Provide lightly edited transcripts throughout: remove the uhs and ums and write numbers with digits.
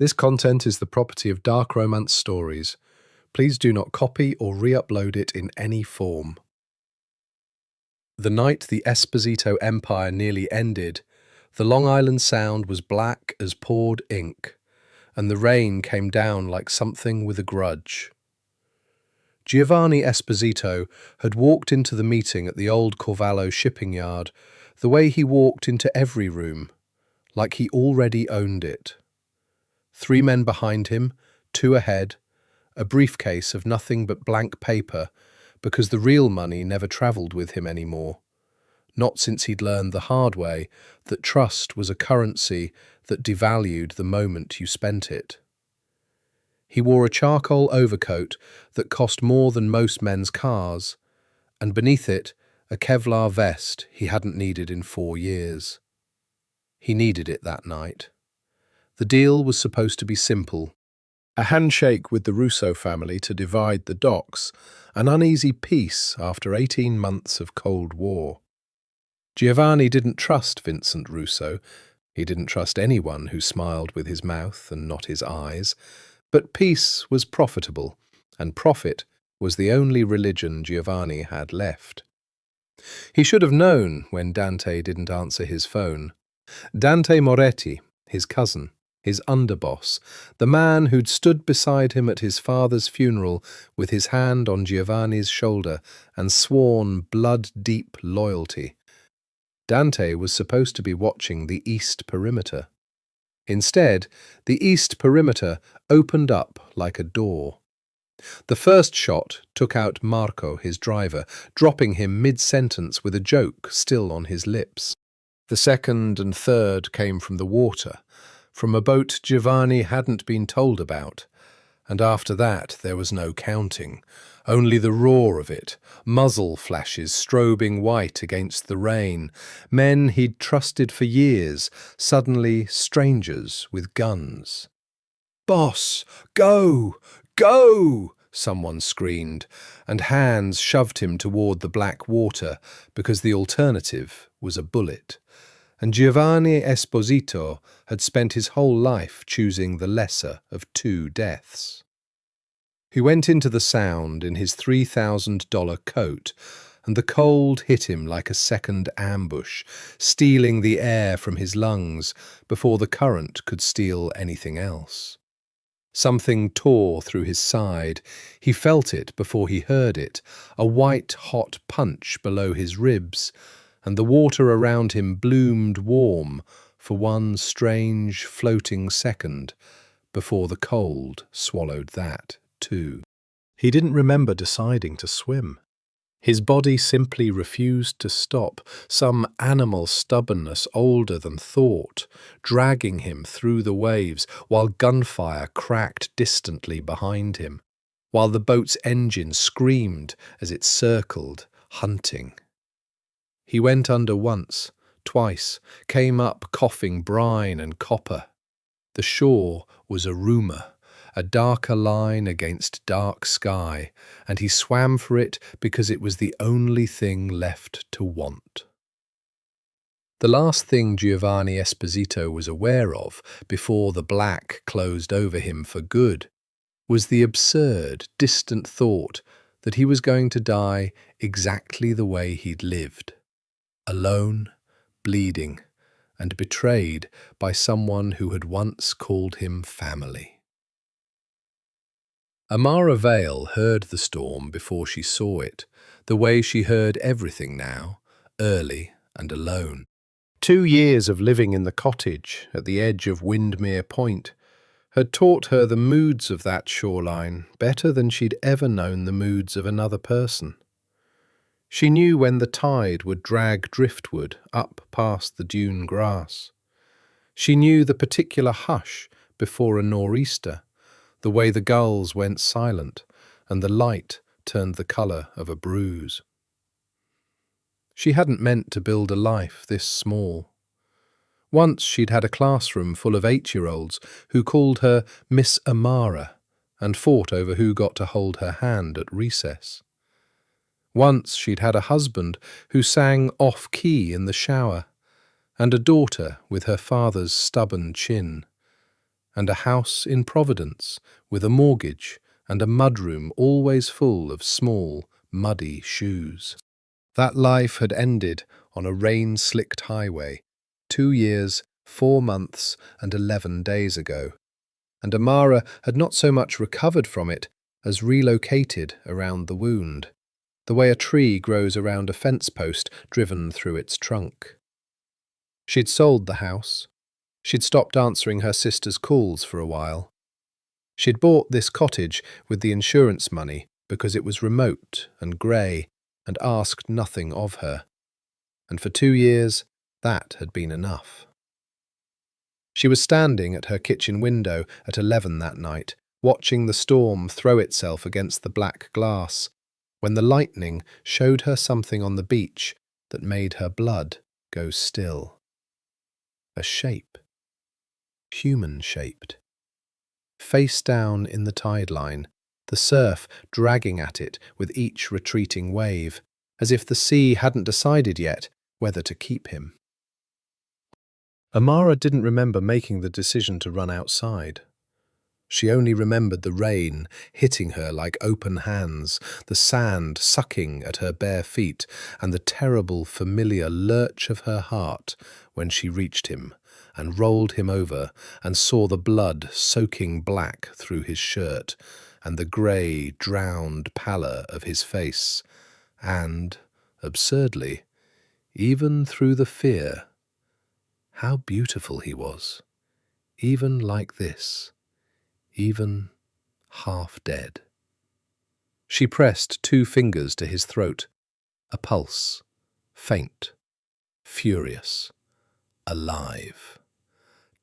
This content is the property of Dark Romance Stories. Please do not copy or re-upload it in any form. The night the Esposito Empire nearly ended, the Long Island Sound was black as poured ink, and the rain came down like something with a grudge. Giovanni Esposito had walked into the meeting at the old Corvallo shipping yard the way he walked into every room, like he already owned it. 3 men behind him, 2 ahead, a briefcase of nothing but blank paper, because the real money never travelled with him anymore. Not since he'd learned the hard way that trust was a currency that devalued the moment you spent it. He wore a charcoal overcoat that cost more than most men's cars, and beneath it, a Kevlar vest he hadn't needed in 4 years. He needed it that night. The deal was supposed to be simple. A handshake with the Russo family to divide the docks, an uneasy peace after 18 months of Cold War. Giovanni didn't trust Vincent Russo. He didn't trust anyone who smiled with his mouth and not his eyes. But peace was profitable, and profit was the only religion Giovanni had left. He should have known when Dante didn't answer his phone. Dante Moretti, his cousin, his underboss, the man who'd stood beside him at his father's funeral with his hand on Giovanni's shoulder and sworn blood-deep loyalty. Dante was supposed to be watching the east perimeter. Instead, the east perimeter opened up like a door. The first shot took out Marco, his driver, dropping him mid-sentence with a joke still on his lips. The second and third came from the water, from a boat Giovanni hadn't been told about, and after that there was no counting, only the roar of it, muzzle flashes strobing white against the rain, men he'd trusted for years, suddenly strangers with guns. "Boss, go! Go!" someone screamed, and hands shoved him toward the black water because the alternative was a bullet. And Giovanni Esposito had spent his whole life choosing the lesser of 2 deaths. He went into the Sound in his $3,000 coat, and the cold hit him like a second ambush, stealing the air from his lungs before the current could steal anything else. Something tore through his side. He felt it before he heard it, a white-hot punch below his ribs, and the water around him bloomed warm for one strange floating second before the cold swallowed that too. He didn't remember deciding to swim. His body simply refused to stop, some animal stubbornness older than thought, dragging him through the waves while gunfire cracked distantly behind him, while the boat's engine screamed as it circled, hunting. He went under once, twice, came up coughing brine and copper. The shore was a rumour, a darker line against dark sky, and he swam for it because it was the only thing left to want. The last thing Giovanni Esposito was aware of before the black closed over him for good was the absurd, distant thought that he was going to die exactly the way he'd lived. Alone, bleeding, and betrayed by someone who had once called him family. Amara Vale heard the storm before she saw it, the way she heard everything now, early and alone. 2 years of living in the cottage at the edge of Windmere Point had taught her the moods of that shoreline better than she'd ever known the moods of another person. She knew when the tide would drag driftwood up past the dune grass. She knew the particular hush before a nor'easter, the way the gulls went silent and the light turned the colour of a bruise. She hadn't meant to build a life this small. Once she'd had a classroom full of 8-year-olds who called her Miss Amara and fought over who got to hold her hand at recess. Once she'd had a husband who sang off-key in the shower, and a daughter with her father's stubborn chin. and a house in Providence with a mortgage and a mudroom always full of small, muddy shoes. That life had ended on a rain-slicked highway 2 years, 4 months, and 11 days ago, and Amara had not so much recovered from it as relocated around the wound, the way a tree grows around a fence post driven through its trunk. She'd sold the house. She'd stopped answering her sister's calls for a while. She'd bought this cottage with the insurance money because it was remote and grey and asked nothing of her. And for 2 years, that had been enough. She was standing at her kitchen window at 11 that night, watching the storm throw itself against the black glass, when the lightning showed her something on the beach that made her blood go still. A shape. Human-shaped. Face down in the tide line, the surf dragging at it with each retreating wave, as if the sea hadn't decided yet whether to keep him. Amara didn't remember making the decision to run outside. She only remembered the rain hitting her like open hands, the sand sucking at her bare feet, and the terrible, familiar lurch of her heart when she reached him and rolled him over and saw the blood soaking black through his shirt and the grey, drowned pallor of his face, and, absurdly, even through the fear, how beautiful he was, even like this, even half dead. She pressed 2 fingers to his throat, a pulse, faint, furious, alive.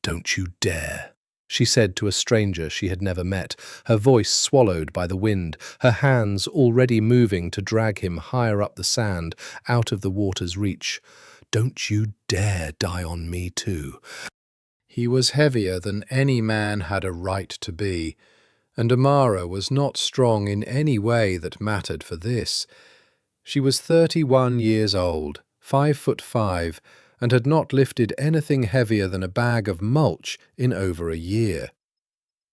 "Don't you dare," she said to a stranger she had never met, her voice swallowed by the wind, her hands already moving to drag him higher up the sand, out of the water's reach. "Don't you dare die on me too." He was heavier than any man had a right to be, and Amara was not strong in any way that mattered for this. She was 31 years old, 5'5", and had not lifted anything heavier than a bag of mulch in over a year.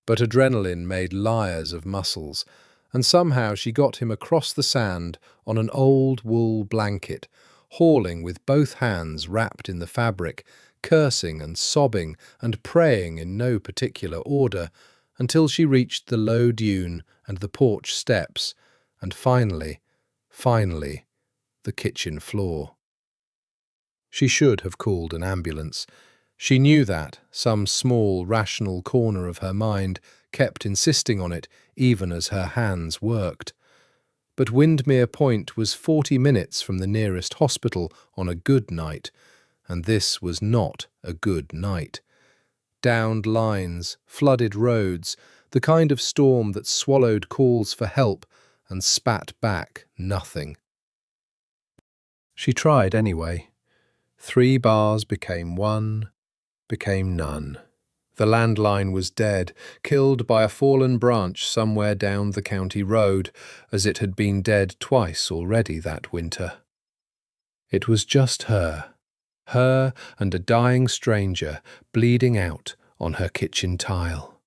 But adrenaline made liars of muscles, and somehow she got him across the sand on an old wool blanket, hauling with both hands wrapped in the fabric, cursing and sobbing and praying in no particular order, until she reached the low dune and the porch steps, and finally, the kitchen floor. She should have called an ambulance. She knew that, some small, rational corner of her mind kept insisting on it, even as her hands worked. But Windmere Point was 40 minutes from the nearest hospital on a good night, and this was not a good night. Downed lines, flooded roads, the kind of storm that swallowed calls for help and spat back nothing. She tried anyway. 3 bars became 1, became none. The landline was dead, killed by a fallen branch somewhere down the county road, as it had been dead twice already that winter. It was just her and a dying stranger bleeding out on her kitchen tile.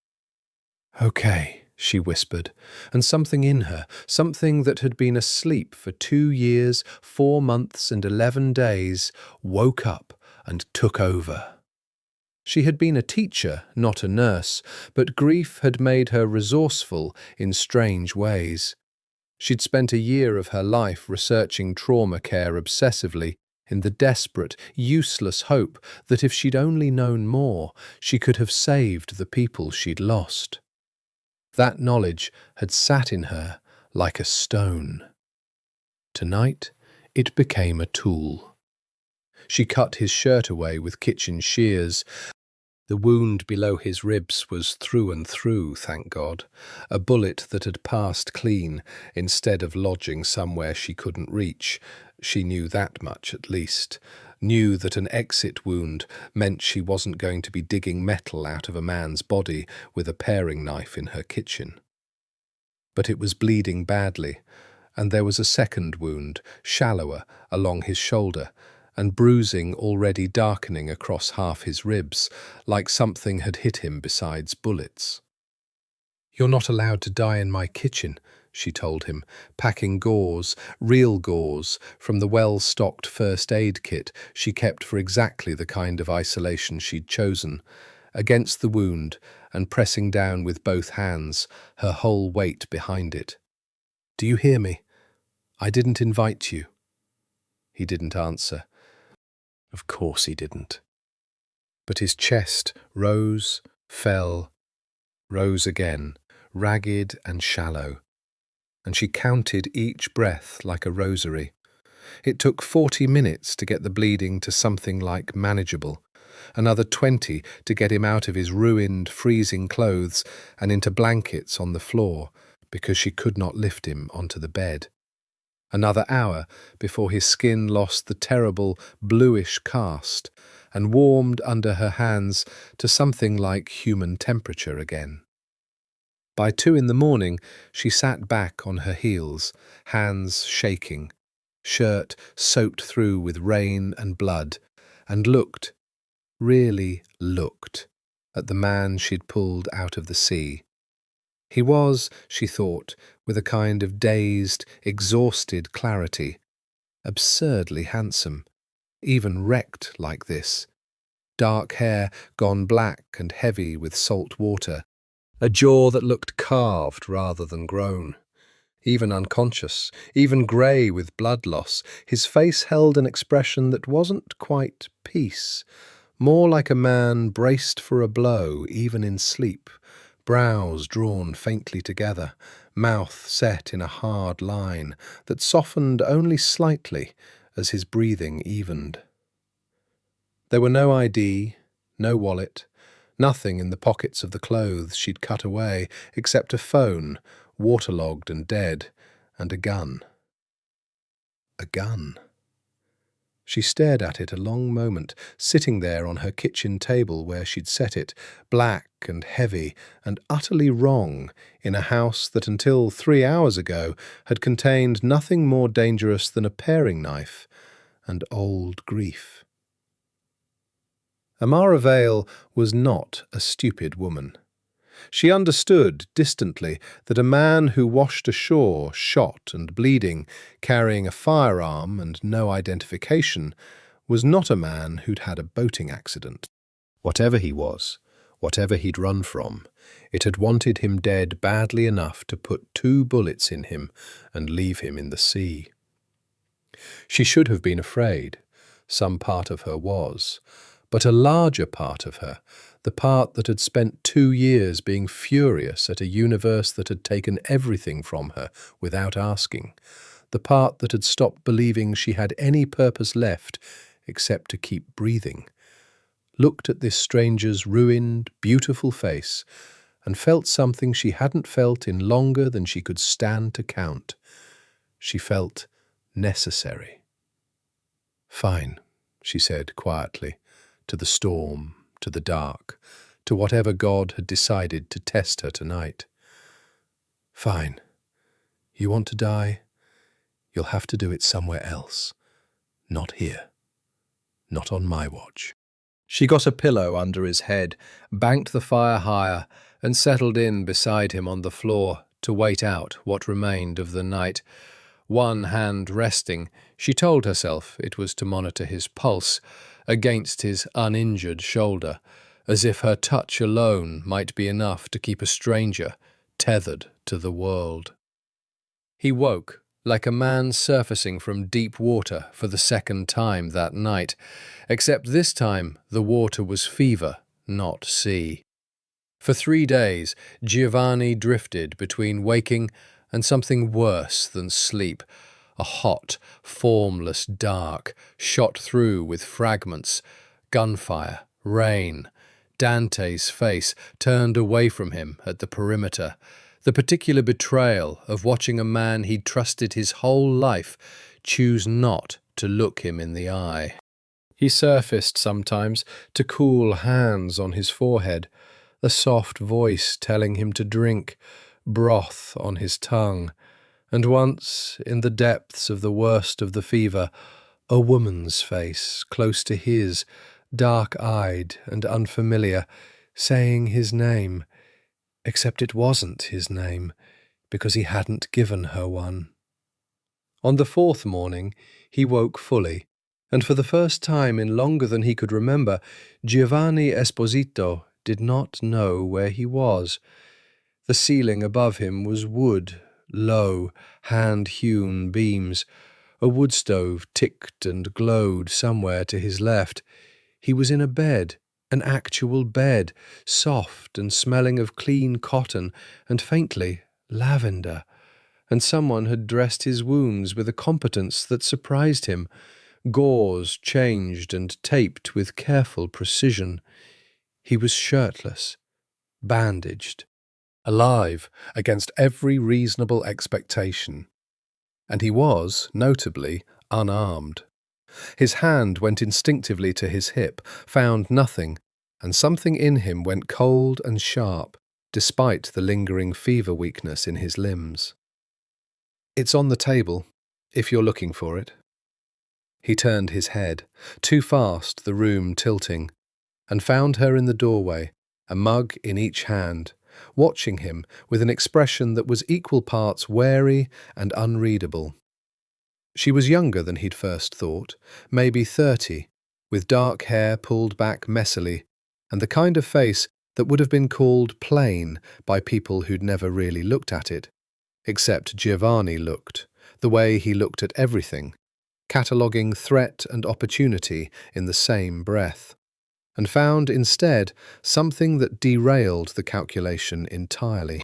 "Okay," she whispered, and something in her, something that had been asleep for 2 years, 4 months, and 11 days, woke up and took over. She had been a teacher, not a nurse, but grief had made her resourceful in strange ways. She'd spent a year of her life researching trauma care obsessively, in the desperate, useless hope that if she'd only known more, she could have saved the people she'd lost. That knowledge had sat in her like a stone. Tonight, it became a tool. She cut his shirt away with kitchen shears. The wound below his ribs was through and through, thank God, a bullet that had passed clean instead of lodging somewhere she couldn't reach. She knew that much at least, knew that an exit wound meant she wasn't going to be digging metal out of a man's body with a paring knife in her kitchen. But it was bleeding badly, and there was a second wound, shallower, along his shoulder, and bruising already darkening across half his ribs, like something had hit him besides bullets. "You're not allowed to die in my kitchen," she told him, packing gauze, real gauze, from the well-stocked first aid kit she kept for exactly the kind of isolation she'd chosen, against the wound and pressing down with both hands, her whole weight behind it. "Do you hear me? I didn't invite you." He didn't answer. Of course he didn't. But his chest rose, fell, rose again, ragged and shallow, and she counted each breath like a rosary. It took 40 minutes to get the bleeding to something like manageable, another 20 to get him out of his ruined, freezing clothes and into blankets on the floor because she could not lift him onto the bed. Another hour before his skin lost the terrible bluish cast and warmed under her hands to something like human temperature again. By 2 in the morning, she sat back on her heels, hands shaking, shirt soaked through with rain and blood, and looked, really looked, at the man she'd pulled out of the sea. He was, she thought, with a kind of dazed, exhausted clarity, absurdly handsome, even wrecked like this. Dark hair gone black and heavy with salt water, a jaw that looked carved rather than grown. Even unconscious, even grey with blood loss, his face held an expression that wasn't quite peace, more like a man braced for a blow even in sleep, brows drawn faintly together, mouth set in a hard line that softened only slightly as his breathing evened. There were no ID, no wallet, nothing in the pockets of the clothes she'd cut away except a phone, waterlogged and dead, and a gun. A gun. She stared at it a long moment, sitting there on her kitchen table where she'd set it, black and heavy and utterly wrong, in a house that until 3 hours ago had contained nothing more dangerous than a paring knife and old grief. Amara Vale was not a stupid woman. She understood, distantly, that a man who washed ashore, shot and bleeding, carrying a firearm and no identification, was not a man who'd had a boating accident. Whatever he was, whatever he'd run from, it had wanted him dead badly enough to put 2 bullets in him and leave him in the sea. She should have been afraid. Some part of her was. But a larger part of her, the part that had spent 2 years being furious at a universe that had taken everything from her without asking, the part that had stopped believing she had any purpose left except to keep breathing, looked at this stranger's ruined, beautiful face and felt something she hadn't felt in longer than she could stand to count. She felt necessary. "Fine," she said quietly, to the storm, to the dark, to whatever God had decided to test her tonight. "Fine. You want to die? You'll have to do it somewhere else. Not here. Not on my watch." She got a pillow under his head, banked the fire higher, and settled in beside him on the floor to wait out what remained of the night. One hand resting, she told herself it was to monitor his pulse, against his uninjured shoulder, as if her touch alone might be enough to keep a stranger tethered to the world. He woke, like a man surfacing from deep water for the second time that night, except this time the water was fever, not sea. For 3 days, Giovanni drifted between waking and something worse than sleep, a hot, formless dark, shot through with fragments, gunfire, rain, Dante's face turned away from him at the perimeter, the particular betrayal of watching a man he'd trusted his whole life choose not to look him in the eye. He surfaced sometimes to cool hands on his forehead, a soft voice telling him to drink, broth on his tongue, and once, in the depths of the worst of the fever, A woman's face, close to his, dark-eyed and unfamiliar, saying his name, except it wasn't his name, because he hadn't given her one. On the fourth morning, he woke fully, and for the first time in longer than he could remember, Giovanni Esposito did not know where he was. The ceiling above him was wood, low, hand-hewn beams. A wood stove ticked and glowed somewhere to his left. He was in a bed, an actual bed, soft and smelling of clean cotton and faintly lavender. And someone had dressed his wounds with a competence that surprised him, gauze changed and taped with careful precision. He was shirtless, bandaged, alive against every reasonable expectation. And he was, notably, unarmed. His hand went instinctively to his hip, found nothing, and something in him went cold and sharp, despite the lingering fever weakness in his limbs. "It's on the table, if you're looking for it." He turned his head, too fast the room tilting, and found her in the doorway, a mug in each hand, watching him with an expression that was equal parts wary and unreadable. She was younger than he'd first thought, maybe 30, with dark hair pulled back messily, and the kind of face that would have been called plain by people who'd never really looked at it, except Giovanni looked, the way he looked at everything, cataloguing threat and opportunity in the same breath, and found instead something that derailed the calculation entirely.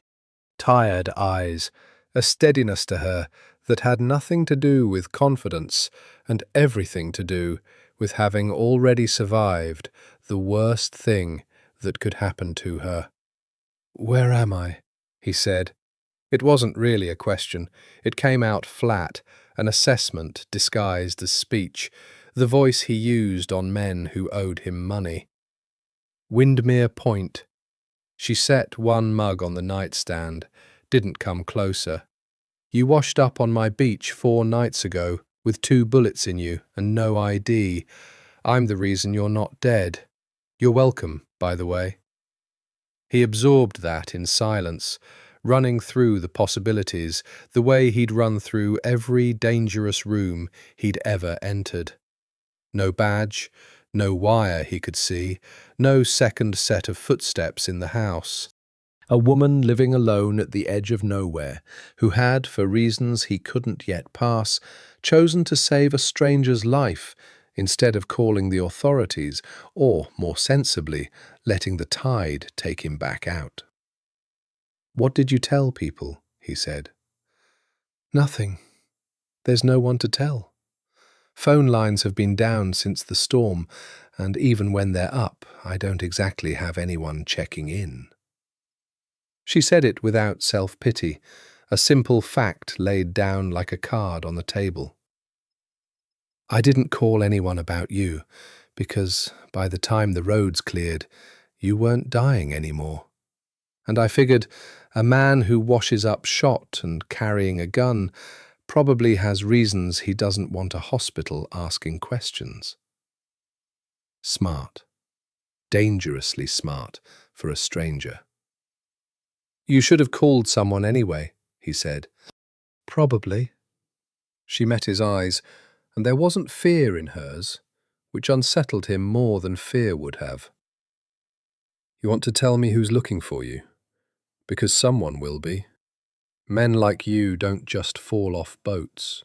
Tired eyes, a steadiness to her that had nothing to do with confidence and everything to do with having already survived the worst thing that could happen to her. "Where am I?" he said. It wasn't really a question. It came out flat, an assessment disguised as speech, the voice he used on men who owed him money. "Windermere Point." She set one mug on the nightstand, didn't come closer. "You washed up on my beach 4 nights ago, with 2 bullets in you and no ID. I'm the reason you're not dead. You're welcome, by the way." He absorbed that in silence, running through the possibilities, the way he'd run through every dangerous room he'd ever entered. No badge, no wire he could see, no second set of footsteps in the house. A woman living alone at the edge of nowhere, who had, for reasons he couldn't yet pass, chosen to save a stranger's life instead of calling the authorities, or, more sensibly, letting the tide take him back out. "What did you tell people?" he said. "Nothing. There's no one to tell. Phone lines have been down since the storm, and even when they're up, I don't exactly have anyone checking in." She said it without self-pity, a simple fact laid down like a card on the table. "I didn't call anyone about you, because by the time the roads cleared, you weren't dying anymore. And I figured a man who washes up shot and carrying a gun probably has reasons he doesn't want a hospital asking questions." Smart. Dangerously smart for a stranger. "You should have called someone anyway," he said. "Probably." She met his eyes, and there wasn't fear in hers, which unsettled him more than fear would have. "You want to tell me who's looking for you? Because someone will be. Men like you don't just fall off boats."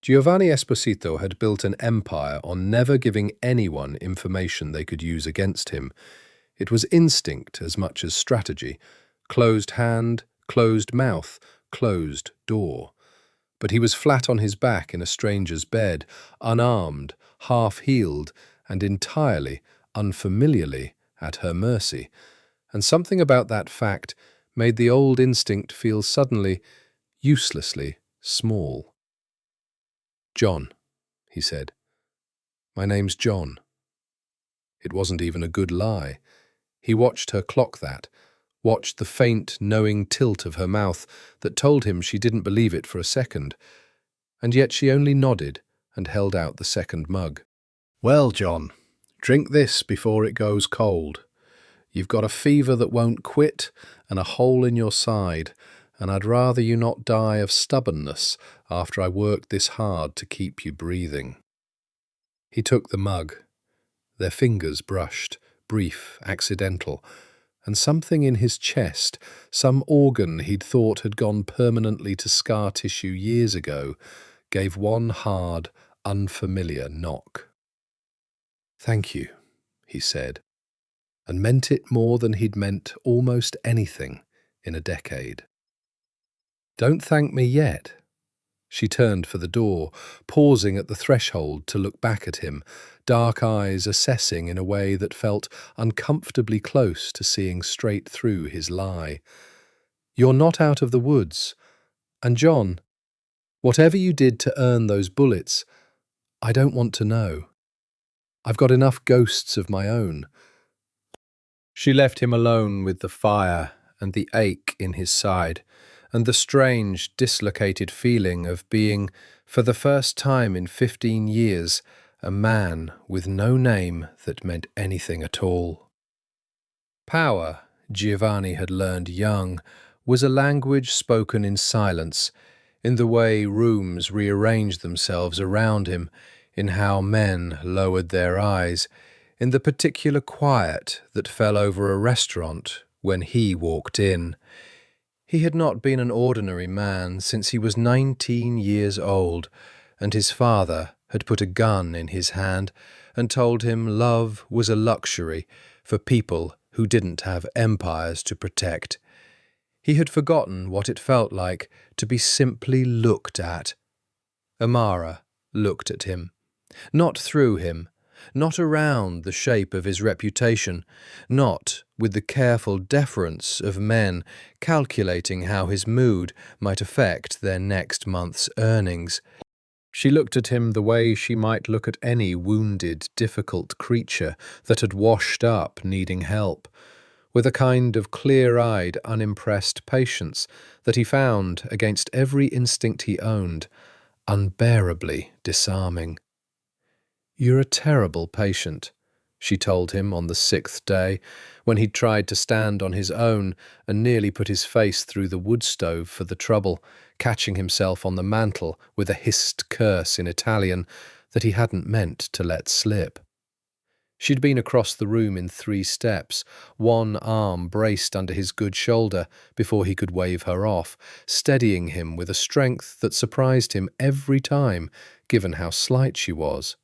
Giovanni Esposito had built an empire on never giving anyone information they could use against him. It was instinct as much as strategy. Closed hand, closed mouth, closed door. But he was flat on his back in a stranger's bed, unarmed, half-healed, and entirely, unfamiliarly, at her mercy. And something about that fact made the old instinct feel suddenly, uselessly small. "John," he said. "My name's John." It wasn't even a good lie. He watched her clock that, watched the faint, knowing tilt of her mouth that told him she didn't believe it for a second, and yet she only nodded and held out the second mug. "Well, John, drink this before it goes cold. You've got a fever that won't quit and a hole in your side, and I'd rather you not die of stubbornness after I worked this hard to keep you breathing." He took the mug. Their fingers brushed, brief, accidental, and something in his chest, some organ he'd thought had gone permanently to scar tissue years ago, gave one hard, unfamiliar knock. "Thank you," he said, and meant it more than he'd meant almost anything in a decade. "Don't thank me yet." She turned for the door, pausing at the threshold to look back at him, dark eyes assessing in a way that felt uncomfortably close to seeing straight through his lie. "You're not out of the woods. And John, whatever you did to earn those bullets, I don't want to know. I've got enough ghosts of my own." She left him alone with the fire and the ache in his side, and the strange, dislocated feeling of being, for the first time in 15 years, a man with no name that meant anything at all. Power, Giovanni had learned young, was a language spoken in silence, in the way rooms rearranged themselves around him, in how men lowered their eyes, in the particular quiet that fell over a restaurant when he walked in. He had not been an ordinary man since he was 19 years old, and his father had put a gun in his hand and told him love was a luxury for people who didn't have empires to protect. He had forgotten what it felt like to be simply looked at. Amara looked at him, not through him, not around the shape of his reputation, not with the careful deference of men calculating how his mood might affect their next month's earnings. She looked at him the way she might look at any wounded, difficult creature that had washed up needing help, with a kind of clear-eyed, unimpressed patience that he found against every instinct he owned, unbearably disarming. "You're a terrible patient," she told him on the 6th day, when he'd tried to stand on his own and nearly put his face through the wood stove for the trouble, catching himself on the mantel with a hissed curse in Italian that he hadn't meant to let slip. She'd been across the room in 3 steps, one arm braced under his good shoulder before he could wave her off, steadying him with a strength that surprised him every time, given how slight she was.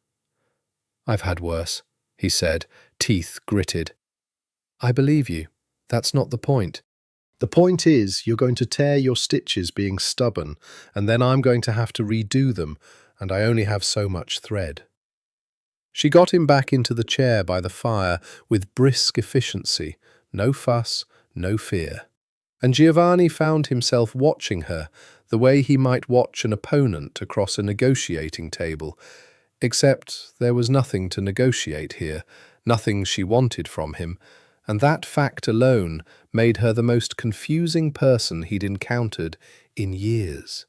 "I've had worse," he said, teeth gritted. "I believe you. That's not the point. The point is you're going to tear your stitches being stubborn, and then I'm going to have to redo them, and I only have so much thread." She got him back into the chair by the fire with brisk efficiency, no fuss, no fear. And Giovanni found himself watching her the way he might watch an opponent across a negotiating table, except there was nothing to negotiate here, nothing she wanted from him, and that fact alone made her the most confusing person he'd encountered in years.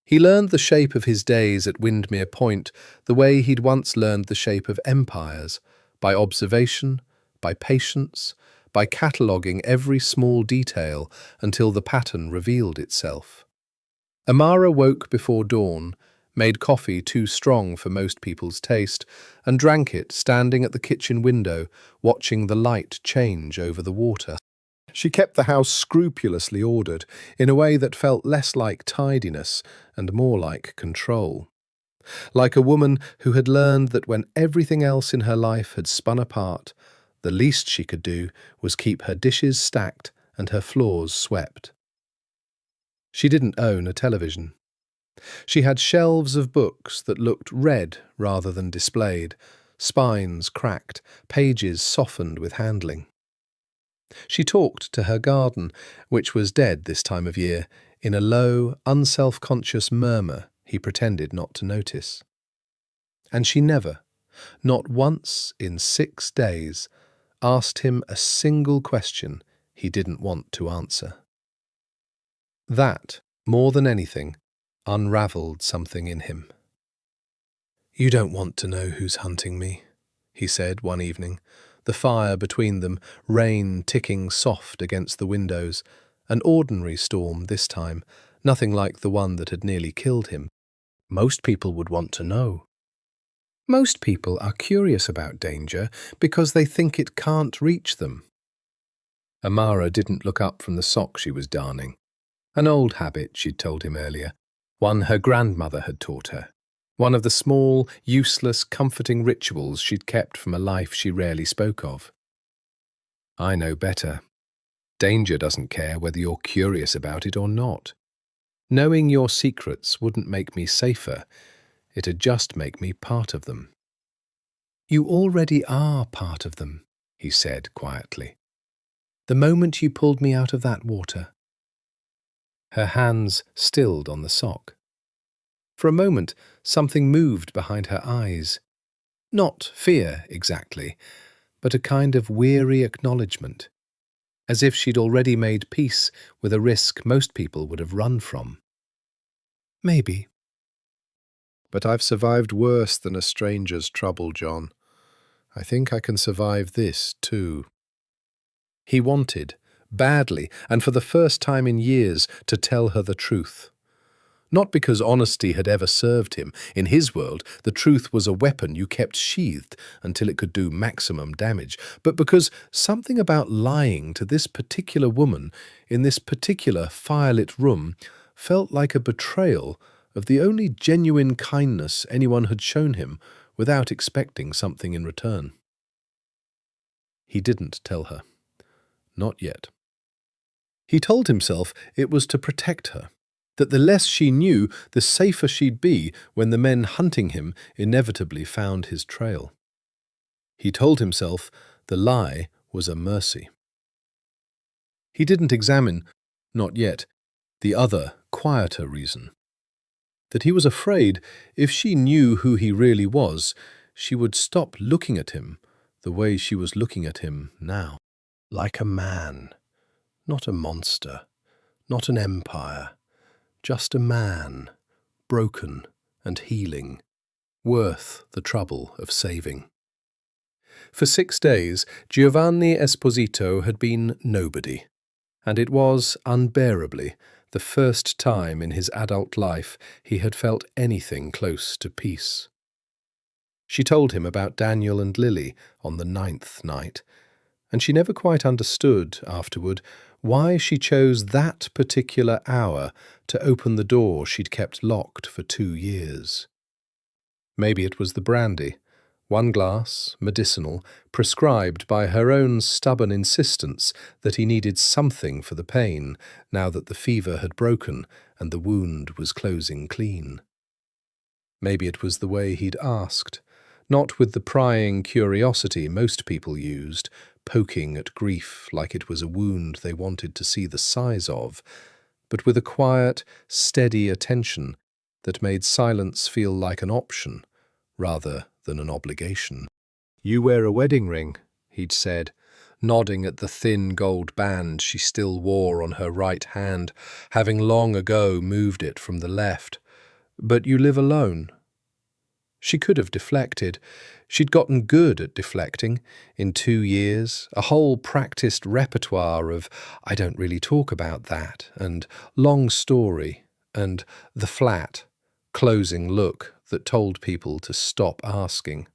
He learned the shape of his days at Windmere Point the way he'd once learned the shape of empires, by observation, by patience, by cataloguing every small detail until the pattern revealed itself. Amara woke before dawn, made coffee too strong for most people's taste, and drank it standing at the kitchen window, watching the light change over the water. She kept the house scrupulously ordered, in a way that felt less like tidiness and more like control. Like a woman who had learned that when everything else in her life had spun apart, the least she could do was keep her dishes stacked and her floors swept. She didn't own a television. She had shelves of books that looked read rather than displayed, spines cracked, pages softened with handling. She talked to her garden, which was dead this time of year, in a low, unself-conscious murmur he pretended not to notice. And she never, not once in 6 days, asked him a single question he didn't want to answer. That, more than anything, unravelled something in him. "You don't want to know who's hunting me," he said one evening, the fire between them, rain ticking soft against the windows, an ordinary storm this time, nothing like the one that had nearly killed him. Most people would want to know. Most people are curious about danger because they think it can't reach them. Amara didn't look up from the sock she was darning. An old habit, she'd told him earlier, one her grandmother had taught her. One of the small, useless, comforting rituals she'd kept from a life she rarely spoke of. "I know better. Danger doesn't care whether you're curious about it or not. Knowing your secrets wouldn't make me safer. It'd just make me part of them." "You already are part of them," he said quietly. "The moment you pulled me out of that water." Her hands stilled on the sock. For a moment, something moved behind her eyes. Not fear, exactly, but a kind of weary acknowledgement, as if she'd already made peace with a risk most people would have run from. "Maybe. But I've survived worse than a stranger's trouble, John. I think I can survive this, too." He wanted, badly, and for the first time in years, to tell her the truth. Not because honesty had ever served him. In his world, the truth was a weapon you kept sheathed until it could do maximum damage, but because something about lying to this particular woman in this particular firelit room felt like a betrayal of the only genuine kindness anyone had shown him without expecting something in return. He didn't tell her. Not yet. He told himself it was to protect her, that the less she knew, the safer she'd be when the men hunting him inevitably found his trail. He told himself the lie was a mercy. He didn't examine, not yet, the other, quieter reason. That he was afraid if she knew who he really was, she would stop looking at him the way she was looking at him now. Like a man, not a monster, not an empire, just a man, broken and healing, worth the trouble of saving. For 6 days, Giovanni Esposito had been nobody, and it was, unbearably, the first time in his adult life he had felt anything close to peace. She told him about Daniel and Lily on the 9th night, and she never quite understood, afterward, why she chose that particular hour to open the door she'd kept locked for 2 years. Maybe it was the brandy, 1 glass, medicinal, prescribed by her own stubborn insistence that he needed something for the pain, now that the fever had broken and the wound was closing clean. Maybe it was the way he'd asked, not with the prying curiosity most people used, poking at grief like it was a wound they wanted to see the size of, but with a quiet, steady attention that made silence feel like an option rather than an obligation. "You wear a wedding ring," he'd said, nodding at the thin gold band she still wore on her right hand, having long ago moved it from the left. "But you live alone." She could have deflected. She'd gotten good at deflecting. In 2 years, a whole practiced repertoire of "I don't really talk about that," and "long story," and "the flat," closing look that told people to stop asking.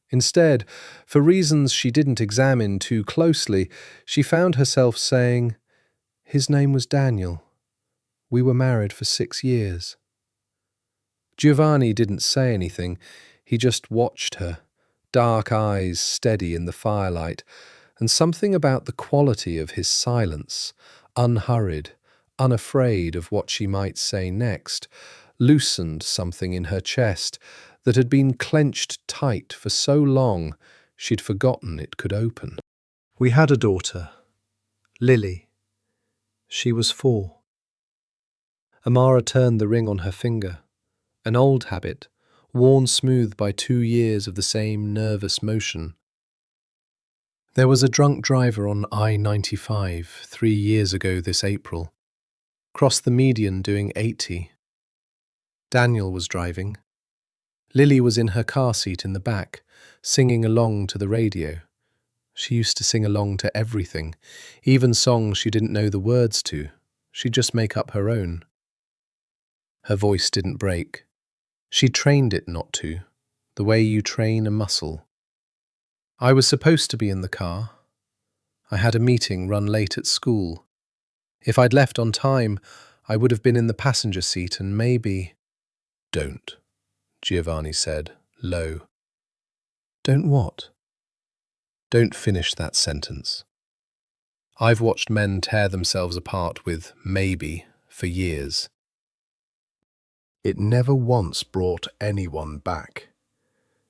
Instead, for reasons she didn't examine too closely, she found herself saying, "His name was Daniel. We were married for 6 years." Giovanni didn't say anything. He just watched her, dark eyes steady in the firelight, and something about the quality of his silence, unhurried, unafraid of what she might say next, loosened something in her chest that had been clenched tight for so long she'd forgotten it could open. "We had a daughter, Lily. She was 4. Amara turned the ring on her finger. An old habit, worn smooth by 2 years of the same nervous motion. There was a drunk driver on I-95 3 years ago this April. Crossed the median doing 80. Daniel was driving. Lily was in her car seat in the back, singing along to the radio. She used to sing along to everything, even songs she didn't know the words to. She'd just make up her own. Her voice didn't break. She trained it not to, the way you train a muscle. I was supposed to be in the car. I had a meeting run late at school. If I'd left on time, I would have been in the passenger seat and maybe— "Don't," Giovanni said, low. "Don't what?" "Don't finish that sentence. I've watched men tear themselves apart with maybe for years. It never once brought anyone back.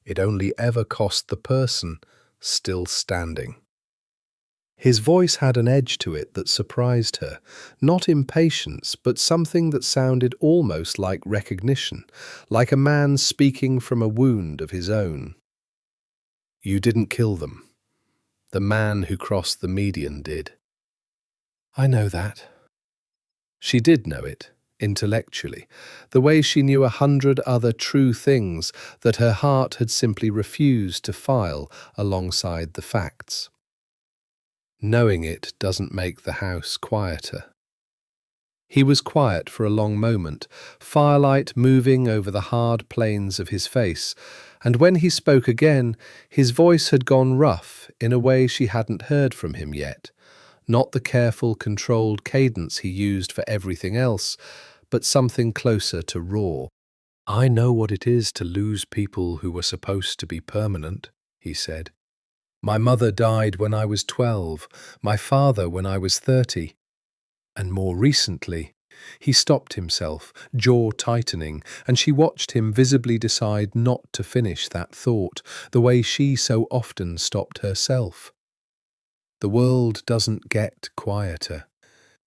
It only ever cost the person still standing." His voice had an edge to it that surprised her, not impatience, but something that sounded almost like recognition, like a man speaking from a wound of his own. "You didn't kill them. The man who crossed the median did." "I know that." She did know it, intellectually, the way she knew 100 other true things that her heart had simply refused to file alongside the facts. Knowing it doesn't make the house quieter. He was quiet for a long moment, firelight moving over the hard planes of his face, and when he spoke again, his voice had gone rough in a way she hadn't heard from him yet. Not the careful, controlled cadence he used for everything else, but something closer to raw. "I know what it is to lose people who were supposed to be permanent," he said. "My mother died when I was 12, my father when I was 30. And more recently," he stopped himself, jaw tightening, and she watched him visibly decide not to finish that thought, the way she so often stopped herself. "The world doesn't get quieter.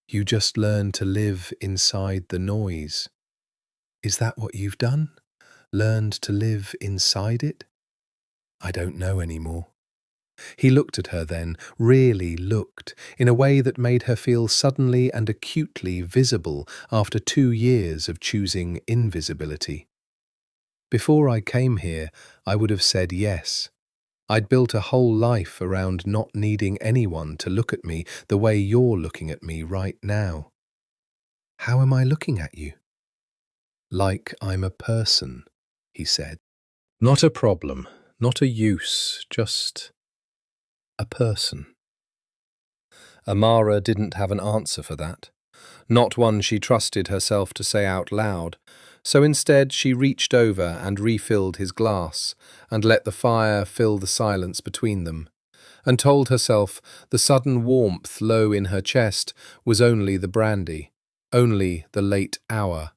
You just learn to live inside the noise." "Is that what you've done? Learned to live inside it?" "I don't know anymore." He looked at her then, really looked, in a way that made her feel suddenly and acutely visible after 2 years of choosing invisibility. "Before I came here, I would have said yes. I'd built a whole life around not needing anyone to look at me the way you're looking at me right now." "How am I looking at you?" "Like I'm a person," he said. "Not a problem, not a use, just a person." Amara didn't have an answer for that, not one she trusted herself to say out loud, so instead she reached over and refilled his glass and let the fire fill the silence between them, and told herself the sudden warmth low in her chest was only the brandy, only the late hour,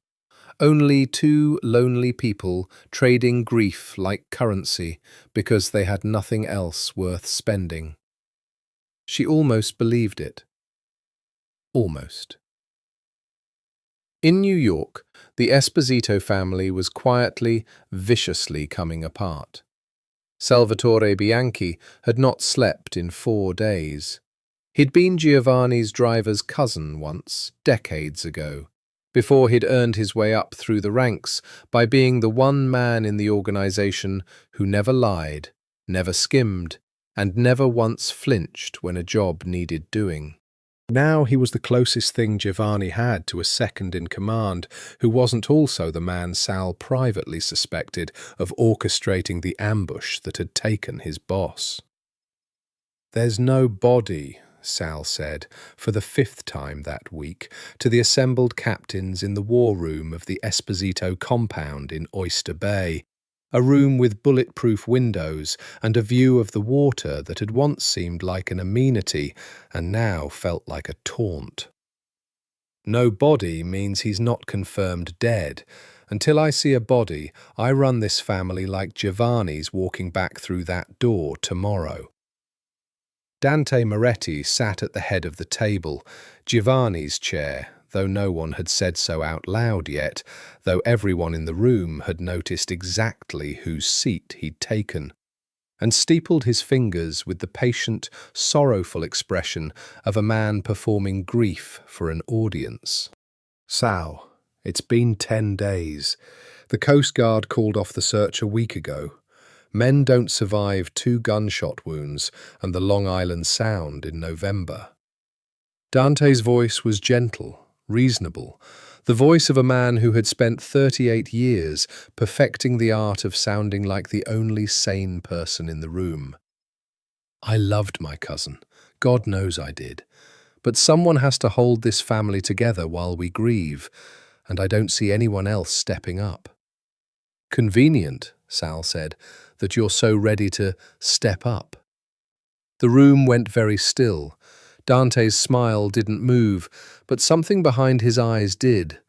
only 2 lonely people trading grief like currency because they had nothing else worth spending. She almost believed it. Almost. In New York, the Esposito family was quietly, viciously coming apart. Salvatore Bianchi had not slept in 4 days. He'd been Giovanni's driver's cousin once, decades ago, before he'd earned his way up through the ranks by being the one man in the organization who never lied, never skimmed, and never once flinched when a job needed doing. Now he was the closest thing Giovanni had to a second-in-command who wasn't also the man Sal privately suspected of orchestrating the ambush that had taken his boss. "There's no body," Sal said, for the 5th time that week, to the assembled captains in the war room of the Esposito compound in Oyster Bay, a room with bulletproof windows and a view of the water that had once seemed like an amenity and now felt like a taunt. "No body means he's not confirmed dead. Until I see a body, I run this family like Giovanni's walking back through that door tomorrow." Dante Moretti sat at the head of the table, Giovanni's chair, though no one had said so out loud yet, though everyone in the room had noticed exactly whose seat he'd taken, and steepled his fingers with the patient, sorrowful expression of a man performing grief for an audience. "Sal, it's been 10 days. The Coast Guard called off the search a week ago. Men don't survive 2 gunshot wounds and the Long Island Sound in November. Dante's voice was gentle, reasonable, the voice of a man who had spent 38 years perfecting the art of sounding like the only sane person in the room. I loved my cousin. God knows I did. But someone has to hold this family together while we grieve, and I don't see anyone else stepping up. Convenient, Sal said, that you're so ready to step up. The room went very still. Dante's smile didn't move, but something behind his eyes did.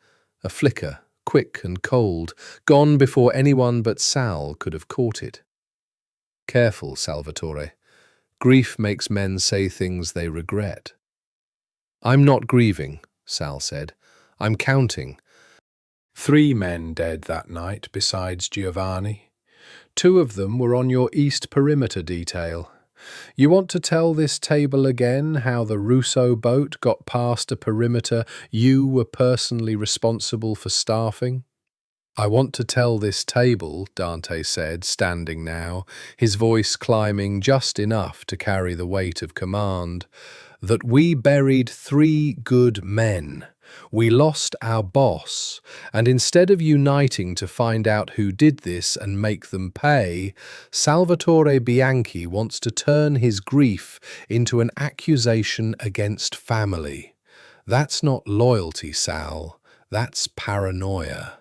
A flicker, quick and cold, gone before anyone but Sal could have caught it. Careful, Salvatore. Grief makes men say things they regret. I'm not grieving, Sal said. I'm counting. 3 men dead that night besides Giovanni. 2 of them were on your East Perimeter detail. You want to tell this table again how the Russo boat got past a perimeter you were personally responsible for staffing? I want to tell this table, Dante said, standing now, his voice climbing just enough to carry the weight of command, that we buried 3 good men. We lost our boss, and instead of uniting to find out who did this and make them pay, Salvatore Bianchi wants to turn his grief into an accusation against family. That's not loyalty, Sal. That's paranoia.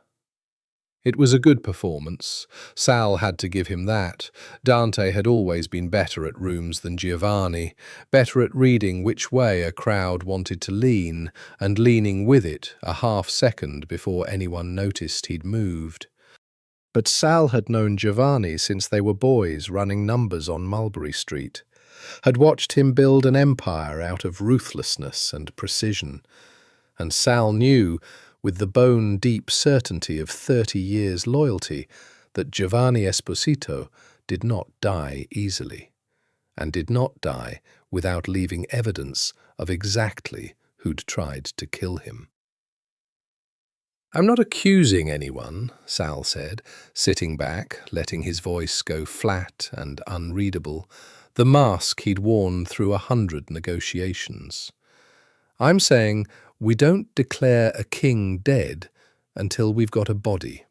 It was a good performance. Sal had to give him that. Dante had always been better at rooms than Giovanni, better at reading which way a crowd wanted to lean, and leaning with it a half-second before anyone noticed he'd moved. But Sal had known Giovanni since they were boys running numbers on Mulberry Street, had watched him build an empire out of ruthlessness and precision, and Sal knew, with the bone-deep certainty of 30 years' loyalty, that Giovanni Esposito did not die easily, and did not die without leaving evidence of exactly who'd tried to kill him. I'm not accusing anyone, Sal said, sitting back, letting his voice go flat and unreadable, the mask he'd worn through 100 negotiations. I'm saying we don't declare a king dead until we've got a body.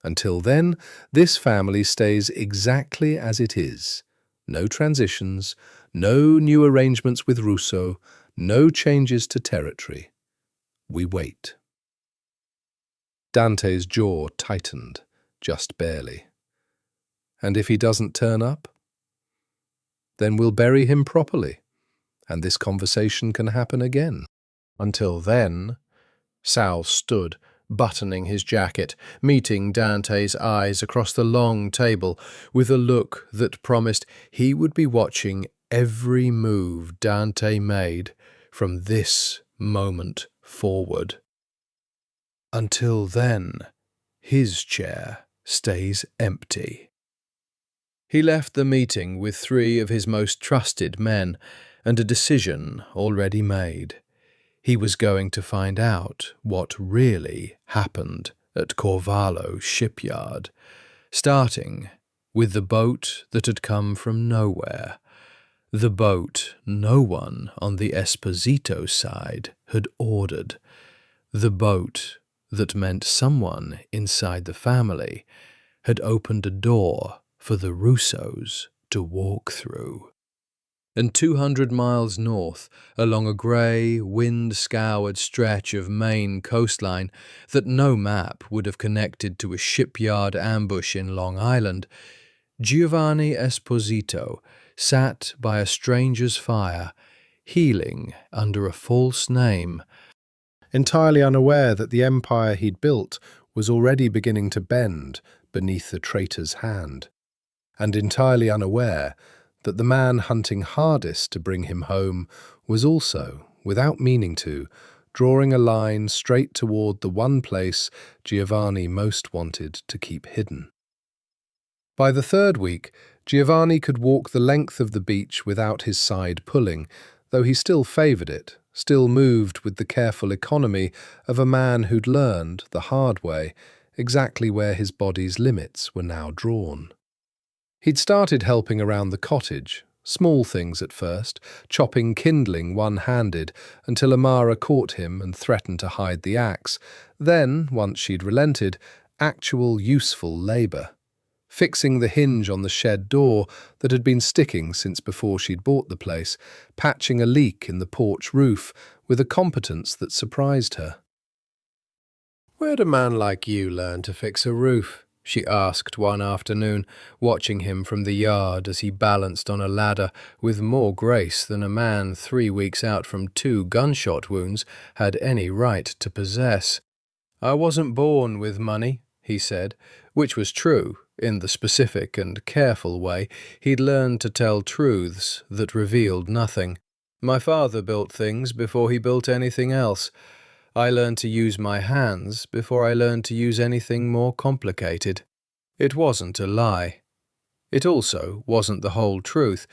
Until then, this family stays exactly as it is. No transitions, no new arrangements with Russo, no changes to territory. We wait. Dante's jaw tightened, just barely. And if he doesn't turn up? Then we'll bury him properly, and this conversation can happen again. Until then, Sal stood, buttoning his jacket, meeting Dante's eyes across the long table with a look that promised he would be watching every move Dante made from this moment forward. Until then, his chair stays empty. He left the meeting with 3 of his most trusted men and a decision already made. He was going to find out what really happened at Corvallo shipyard, starting with the boat that had come from nowhere, the boat no one on the Esposito side had ordered, the boat that meant someone inside the family had opened a door for the Russos to walk through. And 200 miles north, along a grey, wind-scoured stretch of Maine coastline that no map would have connected to a shipyard ambush in Long Island, Giovanni Esposito sat by a stranger's fire, healing under a false name, entirely unaware that the empire he'd built was already beginning to bend beneath the traitor's hand, and entirely unaware that the man hunting hardest to bring him home was also, without meaning to, drawing a line straight toward the one place Giovanni most wanted to keep hidden. By the 3rd week, Giovanni could walk the length of the beach without his side pulling, though he still favoured it, still moved with the careful economy of a man who'd learned, the hard way, exactly where his body's limits were now drawn. He'd started helping around the cottage, small things at first, chopping kindling one-handed until Amara caught him and threatened to hide the axe. Then, once she'd relented, actual useful labour. Fixing the hinge on the shed door that had been sticking since before she'd bought the place, patching a leak in the porch roof with a competence that surprised her. "Where'd a man like you learn to fix a roof?" she asked one afternoon, watching him from the yard as he balanced on a ladder with more grace than a man 3 weeks out from 2 gunshot wounds had any right to possess. "I wasn't born with money," he said, which was true. In the specific and careful way, he'd learned to tell truths that revealed nothing. "My father built things before he built anything else. I learned to use my hands before I learned to use anything more complicated." It wasn't a lie. It also wasn't the whole truth.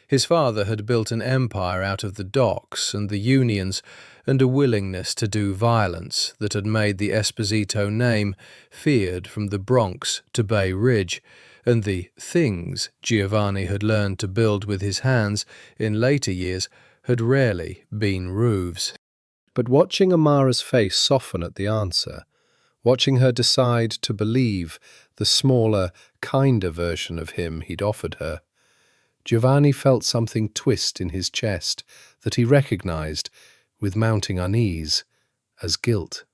His father had built an empire out of the docks and the unions and a willingness to do violence that had made the Esposito name feared from the Bronx to Bay Ridge, and the things Giovanni had learned to build with his hands in later years had rarely been roofs. But watching Amara's face soften at the answer, watching her decide to believe the smaller, kinder version of him he'd offered her, Giovanni felt something twist in his chest that he recognized, with mounting unease, as guilt.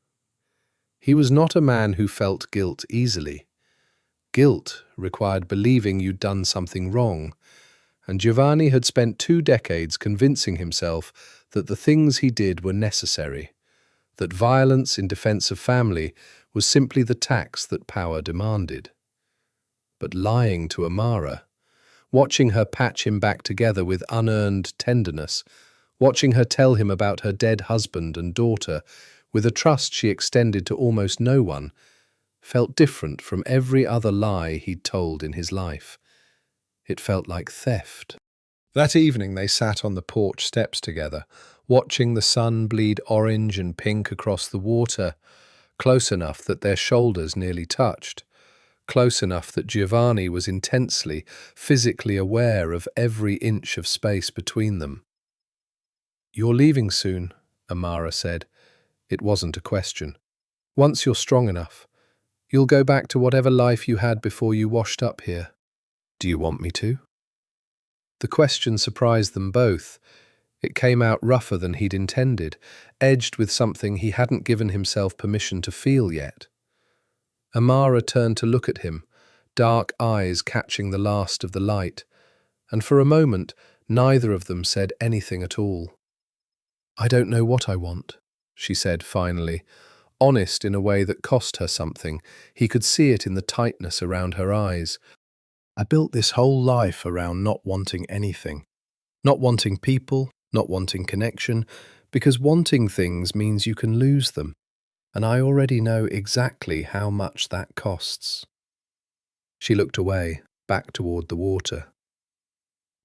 He was not a man who felt guilt easily. Guilt required believing you'd done something wrong, and Giovanni had spent 2 decades convincing himself that the things he did were necessary, that violence in defense of family was simply the tax that power demanded. But lying to Amara, watching her patch him back together with unearned tenderness, watching her tell him about her dead husband and daughter with a trust she extended to almost no one, felt different from every other lie he'd told in his life. It felt like theft. That evening they sat on the porch steps together, watching the sun bleed orange and pink across the water, close enough that their shoulders nearly touched, close enough that Giovanni was intensely, physically aware of every inch of space between them. "You're leaving soon," Amara said. It wasn't a question. "Once you're strong enough, you'll go back to whatever life you had before you washed up here. Do you want me to?" The question surprised them both. It came out rougher than he'd intended, edged with something he hadn't given himself permission to feel yet. Amara turned to look at him, dark eyes catching the last of the light, and for a moment neither of them said anything at all. "I don't know what I want," she said finally, honest in a way that cost her something. He could see it in the tightness around her eyes. "I built this whole life around not wanting anything. Not wanting people, not wanting connection, because wanting things means you can lose them. And I already know exactly how much that costs." She looked away, back toward the water.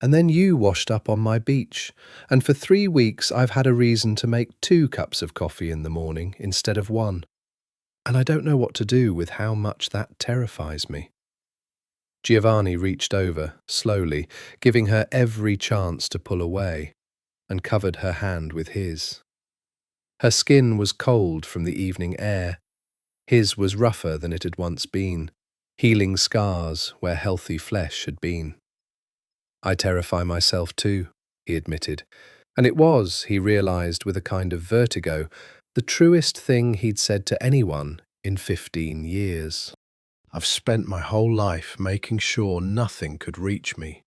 "And then you washed up on my beach, and for 3 weeks I've had a reason to make 2 cups of coffee in the morning instead of 1. And I don't know what to do with how much that terrifies me." Giovanni reached over, slowly, giving her every chance to pull away, and covered her hand with his. Her skin was cold from the evening air. His was rougher than it had once been, healing scars where healthy flesh had been. "I terrify myself too," he admitted, and it was, he realized with a kind of vertigo, the truest thing he'd said to anyone in 15 years. "I've spent my whole life making sure nothing could reach me,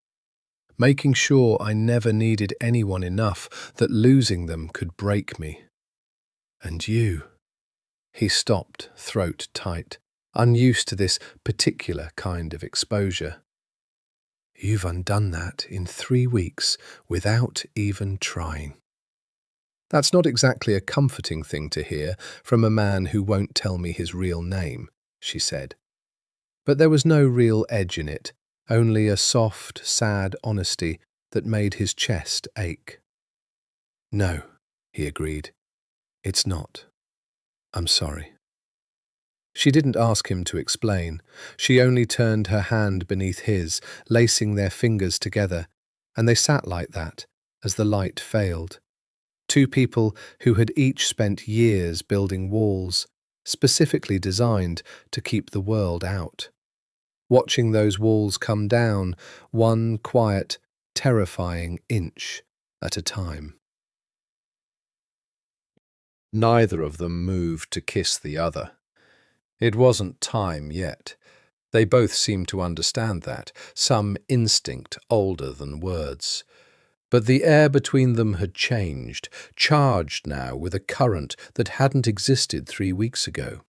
making sure I never needed anyone enough, that losing them could break me. And you—" He stopped, throat tight, unused to this particular kind of exposure. "You've undone that in 3 weeks without even trying." That's not exactly a comforting thing to hear from a man who won't tell me his real name, she said. But there was no real edge in it, only a soft, sad honesty that made his chest ache. "No," he agreed. "It's not. I'm sorry." She didn't ask him to explain. She only turned her hand beneath his, lacing their fingers together, and they sat like that as the light failed. Two people who had each spent years building walls, specifically designed to keep the world out. Watching those walls come down, one quiet, terrifying inch at a time. Neither of them moved to kiss the other. It wasn't time yet. They both seemed to understand that, some instinct older than words. But the air between them had changed, charged now with a current that hadn't existed 3 weeks ago.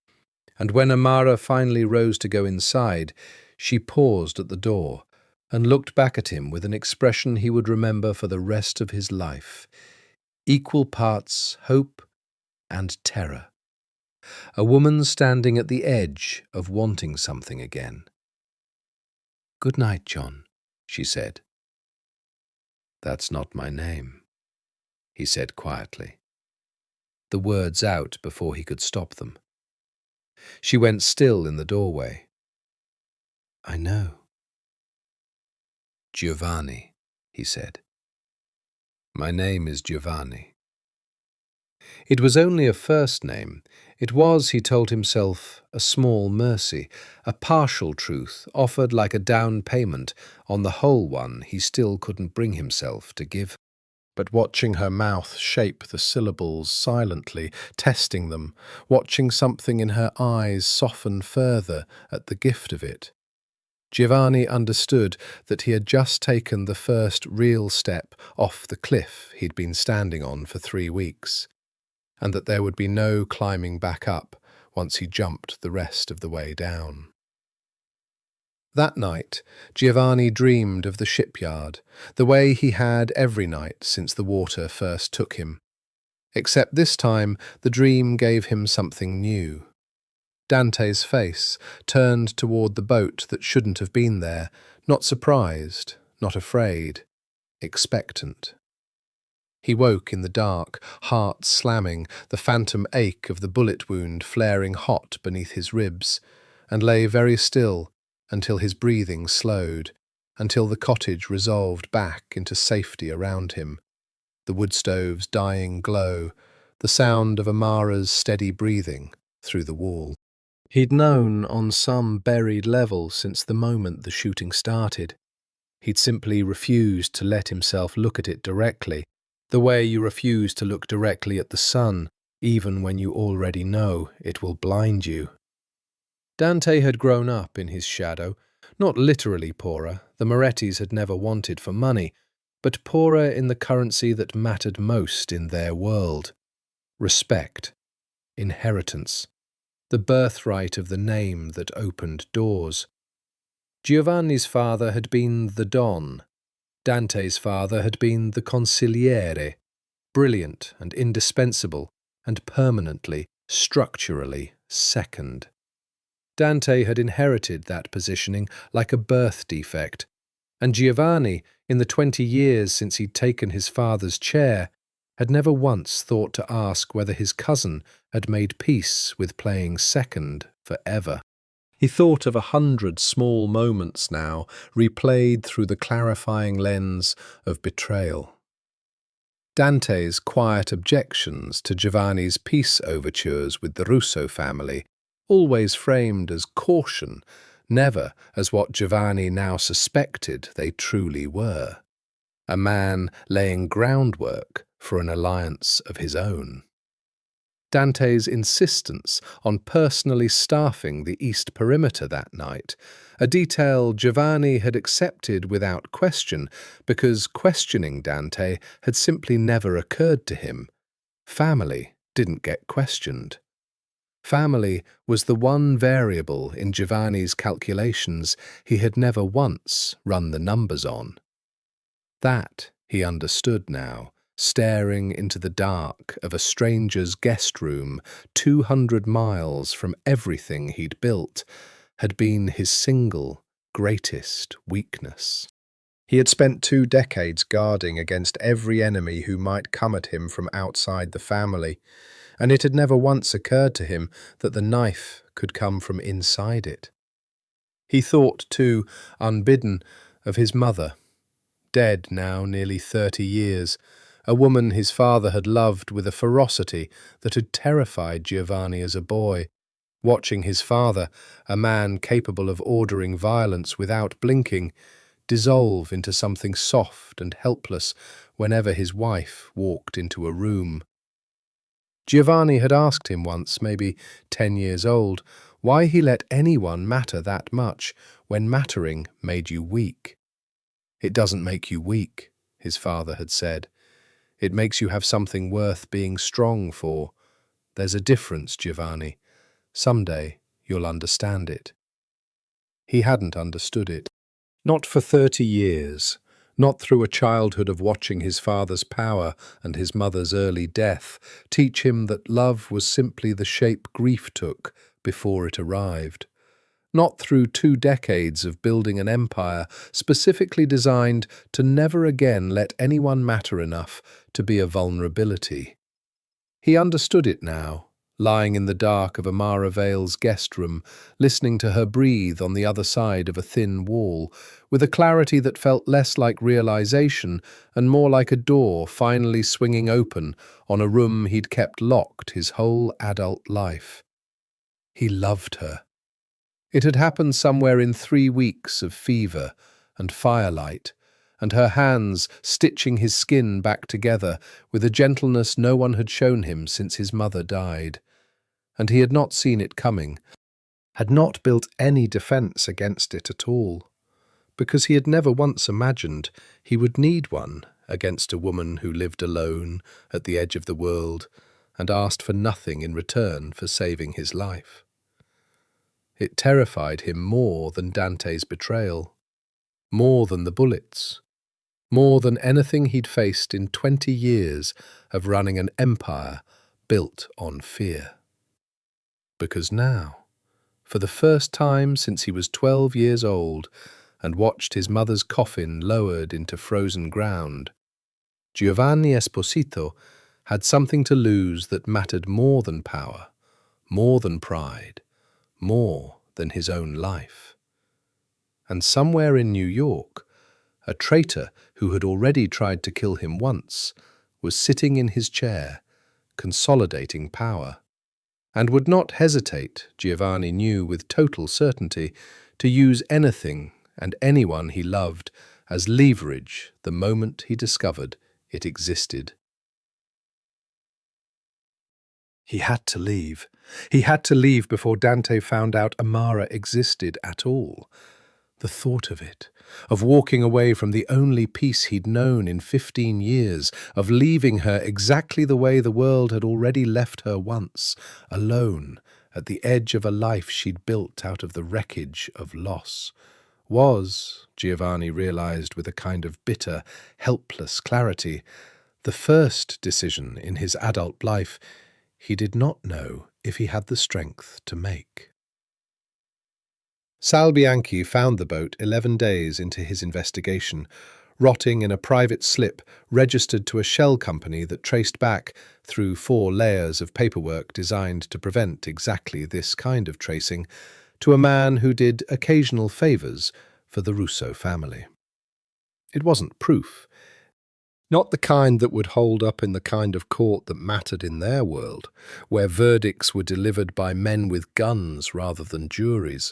And when Amara finally rose to go inside, she paused at the door and looked back at him with an expression he would remember for the rest of his life. Equal parts hope and terror. A woman standing at the edge of wanting something again. "Good night, John," she said. "That's not my name," he said quietly, the words out before he could stop them. She went still in the doorway. "I know." "Giovanni," he said. "My name is Giovanni." It was only a first name. It was, he told himself, a small mercy, a partial truth offered like a down payment on the whole one he still couldn't bring himself to give. But watching her mouth shape the syllables silently, testing them, watching something in her eyes soften further at the gift of it, Giovanni understood that he had just taken the first real step off the cliff he'd been standing on for 3 weeks, and that there would be no climbing back up once he jumped the rest of the way down. That night, Giovanni dreamed of the shipyard, the way he had every night since the water first took him. Except this time, the dream gave him something new. Dante's face turned toward the boat that shouldn't have been there, not surprised, not afraid, expectant. He woke in the dark, heart slamming, the phantom ache of the bullet wound flaring hot beneath his ribs, and lay very still until his breathing slowed, until the cottage resolved back into safety around him, the wood stove's dying glow, the sound of Amara's steady breathing through the wall. He'd known on some buried level since the moment the shooting started. He'd simply refused to let himself look at it directly, the way you refuse to look directly at the sun, even when you already know it will blind you. Dante had grown up in his shadow, not literally poorer, the Morettis had never wanted for money, but poorer in the currency that mattered most in their world. Respect, inheritance, the birthright of the name that opened doors. Giovanni's father had been the Don. Dante's father had been the consigliere, brilliant and indispensable, and permanently, structurally second. Dante had inherited that positioning like a birth defect, and Giovanni, in the 20 years since he'd taken his father's chair, had never once thought to ask whether his cousin had made peace with playing second forever. He thought of 100 small moments now, replayed through the clarifying lens of betrayal. Dante's quiet objections to Giovanni's peace overtures with the Russo family, always framed as caution, never as what Giovanni now suspected they truly were. A man laying groundwork for an alliance of his own. Dante's insistence on personally staffing the east perimeter that night, a detail Giovanni had accepted without question because questioning Dante had simply never occurred to him. Family didn't get questioned. Family was the one variable in Giovanni's calculations he had never once run the numbers on. That he understood now, staring into the dark of a stranger's guest room 200 miles from everything he'd built, had been his single greatest weakness. He had spent 2 decades guarding against every enemy who might come at him from outside the family, and it had never once occurred to him that the knife could come from inside it. He thought, too, unbidden, of his mother, dead now nearly 30 years, a woman his father had loved with a ferocity that had terrified Giovanni as a boy. Watching his father, a man capable of ordering violence without blinking, dissolve into something soft and helpless whenever his wife walked into a room. Giovanni had asked him once, maybe 10 years old, why he let anyone matter that much when mattering made you weak. "It doesn't make you weak," his father had said. "It makes you have something worth being strong for. There's a difference, Giovanni. Someday you'll understand it." He hadn't understood it. Not for 30 years. Not through a childhood of watching his father's power and his mother's early death teach him that love was simply the shape grief took before it arrived. Not through 2 decades of building an empire specifically designed to never again let anyone matter enough to be a vulnerability. He understood it now, lying in the dark of Amara Vale's guest room, listening to her breathe on the other side of a thin wall, with a clarity that felt less like realization and more like a door finally swinging open on a room he'd kept locked his whole adult life. He loved her. It had happened somewhere in 3 weeks of fever and firelight, and her hands stitching his skin back together with a gentleness no one had shown him since his mother died. And he had not seen it coming, had not built any defense against it at all, because he had never once imagined he would need one against a woman who lived alone at the edge of the world and asked for nothing in return for saving his life. It terrified him more than Dante's betrayal, more than the bullets, more than anything he'd faced in 20 years of running an empire built on fear. Because now, for the first time since he was 12 years old and watched his mother's coffin lowered into frozen ground, Giovanni Esposito had something to lose that mattered more than power, more than pride, more than his own life. And somewhere in New York, a traitor who had already tried to kill him once was sitting in his chair, consolidating power, and would not hesitate, Giovanni knew with total certainty, to use anything and anyone he loved as leverage the moment he discovered it existed. He had to leave. He had to leave before Dante found out Amara existed at all. The thought of it, of walking away from the only peace he'd known in 15 years, of leaving her exactly the way the world had already left her once, alone, at the edge of a life she'd built out of the wreckage of loss, was, Giovanni realized with a kind of bitter, helpless clarity, the first decision in his adult life he did not know if he had the strength to make. Sal Bianchi found the boat 11 days into his investigation, rotting in a private slip registered to a shell company that traced back, through 4 layers of paperwork designed to prevent exactly this kind of tracing, to a man who did occasional favours for the Russo family. It wasn't proof. Not the kind that would hold up in the kind of court that mattered in their world, where verdicts were delivered by men with guns rather than juries.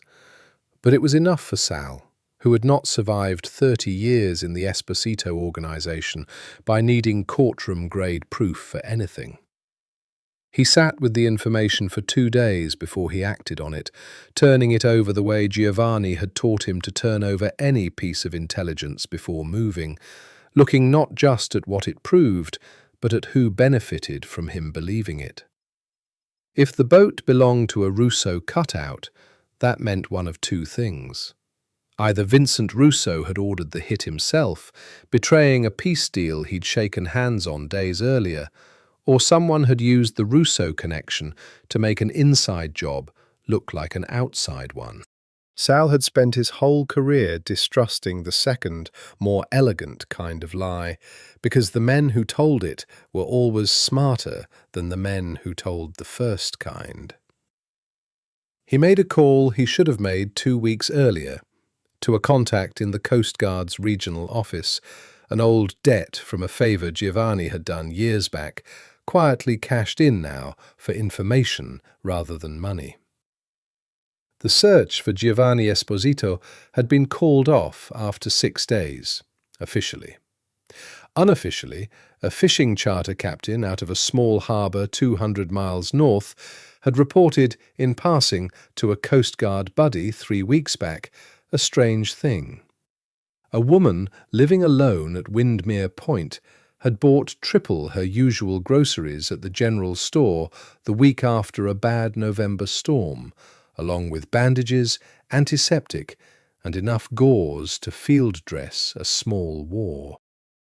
But it was enough for Sal, who had not survived 30 years in the Esposito organization by needing courtroom-grade proof for anything. He sat with the information for 2 days before he acted on it, turning it over the way Giovanni had taught him to turn over any piece of intelligence before moving, looking not just at what it proved, but at who benefited from him believing it. If the boat belonged to a Russo cutout, that meant one of 2 things. Either Vincent Russo had ordered the hit himself, betraying a peace deal he'd shaken hands on days earlier, or someone had used the Russo connection to make an inside job look like an outside one. Sal had spent his whole career distrusting the second, more elegant kind of lie, because the men who told it were always smarter than the men who told the first kind. He made a call he should have made 2 weeks earlier, to a contact in the Coast Guard's regional office, an old debt from a favour Giovanni had done years back, quietly cashed in now for information rather than money. The search for Giovanni Esposito had been called off after 6 days, officially. Unofficially, a fishing charter captain out of a small harbour 200 miles north had reported in passing to a Coast Guard buddy 3 weeks back a strange thing. A woman living alone at Windermere Point had bought triple her usual groceries at the general store the week after a bad November storm, along with bandages, antiseptic, and enough gauze to field dress a small war.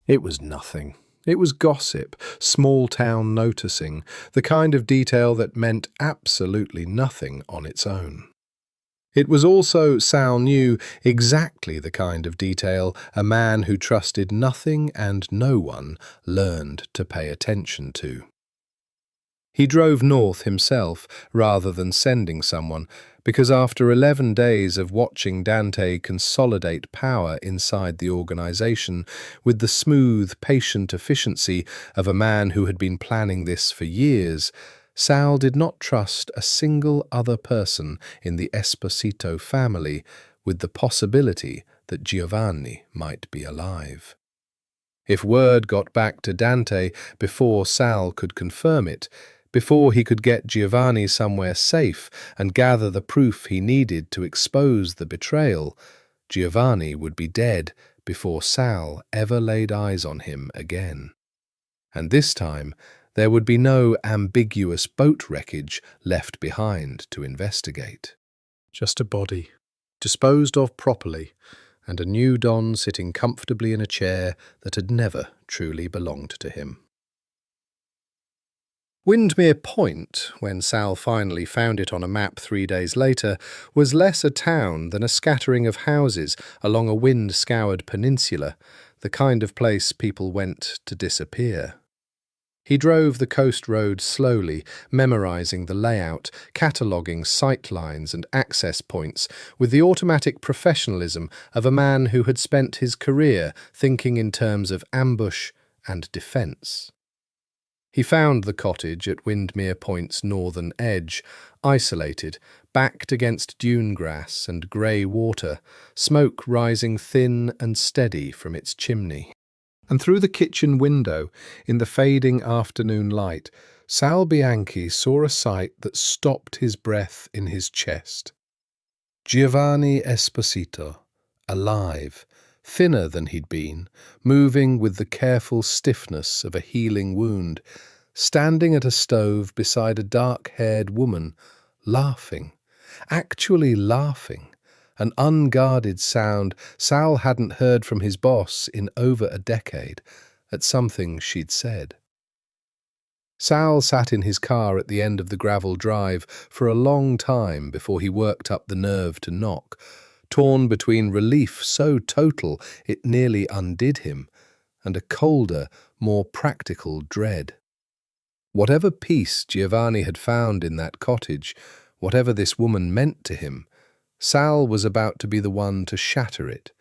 It was nothing. It was gossip, small-town noticing, the kind of detail that meant absolutely nothing on its own. It was also, Sal knew, exactly the kind of detail a man who trusted nothing and no one learned to pay attention to. He drove north himself rather than sending someone, because after 11 days of watching Dante consolidate power inside the organization with the smooth, patient efficiency of a man who had been planning this for years, Sal did not trust a single other person in the Esposito family with the possibility that Giovanni might be alive. If word got back to Dante before Sal could confirm it, before he could get Giovanni somewhere safe and gather the proof he needed to expose the betrayal, Giovanni would be dead before Sal ever laid eyes on him again. And this time, there would be no ambiguous boat wreckage left behind to investigate. Just a body, disposed of properly, and a new Don sitting comfortably in a chair that had never truly belonged to him. Windermere Point, when Sal finally found it on a map 3 days later, was less a town than a scattering of houses along a wind-scoured peninsula, the kind of place people went to disappear. He drove the coast road slowly, memorizing the layout, cataloguing sight lines and access points with the automatic professionalism of a man who had spent his career thinking in terms of ambush and defence. He found the cottage at Windermere Point's northern edge, isolated, backed against dune grass and grey water, smoke rising thin and steady from its chimney. And through the kitchen window, in the fading afternoon light, Sal Bianchi saw a sight that stopped his breath in his chest. Giovanni Esposito, alive, thinner than he'd been, moving with the careful stiffness of a healing wound, standing at a stove beside a dark-haired woman, laughing, actually laughing, an unguarded sound Sal hadn't heard from his boss in over a decade, at something she'd said. Sal sat in his car at the end of the gravel drive for a long time before he worked up the nerve to knock, torn between relief so total it nearly undid him, and a colder, more practical dread. Whatever peace Giovanni had found in that cottage, whatever this woman meant to him, Sal was about to be the one to shatter it,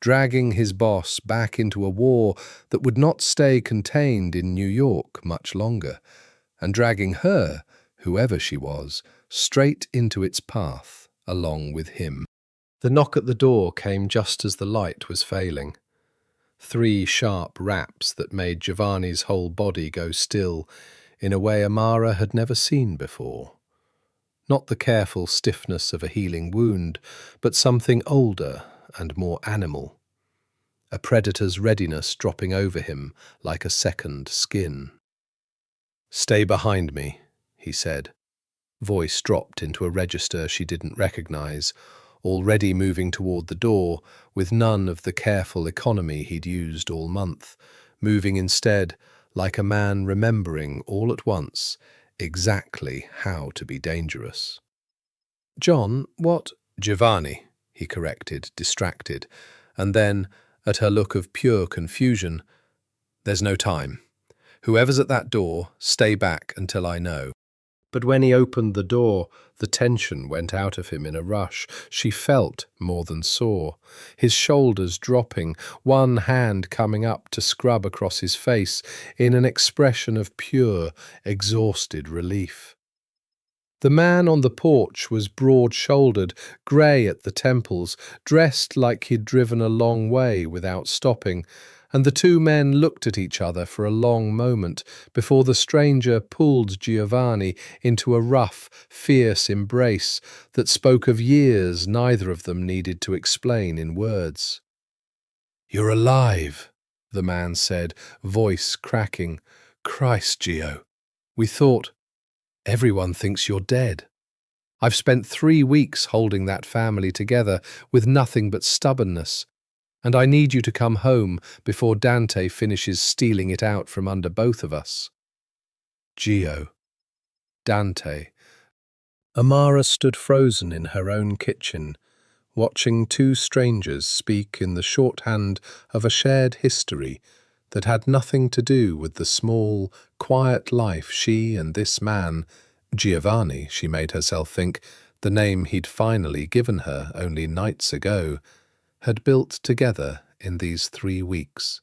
dragging his boss back into a war that would not stay contained in New York much longer, and dragging her, whoever she was, straight into its path along with him. The knock at the door came just as the light was failing. 3 sharp raps that made Giovanni's whole body go still in a way Amara had never seen before. Not the careful stiffness of a healing wound, but something older and more animal. A predator's readiness dropping over him like a second skin. "Stay behind me," he said. Voice dropped into a register she didn't recognize, already moving toward the door, with none of the careful economy he'd used all month, moving instead like a man remembering all at once exactly how to be dangerous. "John, what—" "Giovanni," he corrected, distracted, and then, at her look of pure confusion, "There's no time. Whoever's at that door, stay back until I know." But when he opened the door, the tension went out of him in a rush. She felt more than saw. His shoulders dropping, one hand coming up to scrub across his face in an expression of pure, exhausted relief. The man on the porch was broad-shouldered, grey at the temples, dressed like he'd driven a long way without stopping, and the two men looked at each other for a long moment before the stranger pulled Giovanni into a rough, fierce embrace that spoke of years neither of them needed to explain in words. "You're alive," the man said, voice cracking. "Christ, Gio, we thought... Everyone thinks you're dead. I've spent 3 weeks holding that family together with nothing but stubbornness, and I need you to come home before Dante finishes stealing it out from under both of us." Gio. Dante. Amara stood frozen in her own kitchen, watching two strangers speak in the shorthand of a shared history that had nothing to do with the small, quiet life she and this man, Giovanni, she made herself think, the name he'd finally given her only nights ago, had built together in these 3 weeks.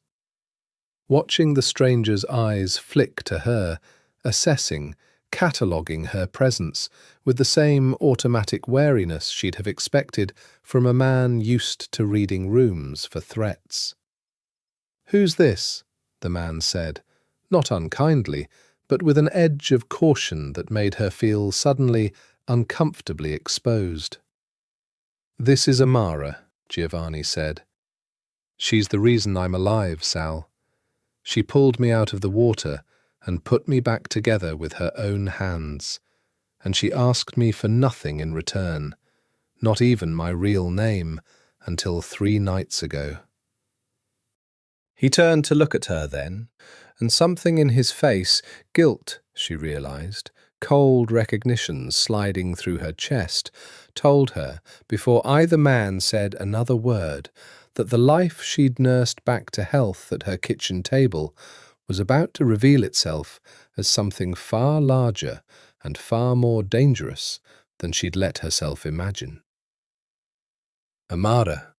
Watching the stranger's eyes flick to her, assessing, cataloguing her presence with the same automatic wariness she'd have expected from a man used to reading rooms for threats. "Who's this?" the man said, not unkindly, but with an edge of caution that made her feel suddenly uncomfortably exposed. "This is Amara," Giovanni said. "She's the reason I'm alive, Sal. She pulled me out of the water and put me back together with her own hands, and she asked me for nothing in return, not even my real name, until 3 nights ago." He turned to look at her then, and something in his face, guilt, she realized, cold recognition sliding through her chest, told her, before either man said another word, that the life she'd nursed back to health at her kitchen table was about to reveal itself as something far larger and far more dangerous than she'd let herself imagine. "Amara,"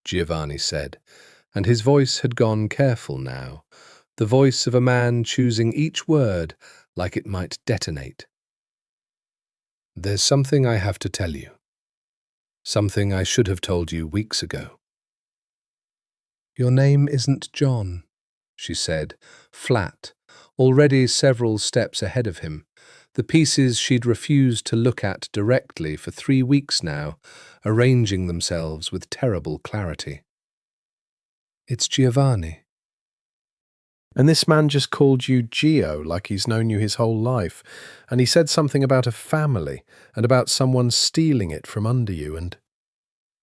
Giovanni said, and his voice had gone careful now, the voice of a man choosing each word like it might detonate. "There's something I have to tell you. Something I should have told you weeks ago." "Your name isn't John," she said, flat, already several steps ahead of him, the pieces she'd refused to look at directly for 3 weeks now, arranging themselves with terrible clarity. "It's Giovanni." "And this man just called you Gio like he's known you his whole life, and he said something about a family and about someone stealing it from under you and—"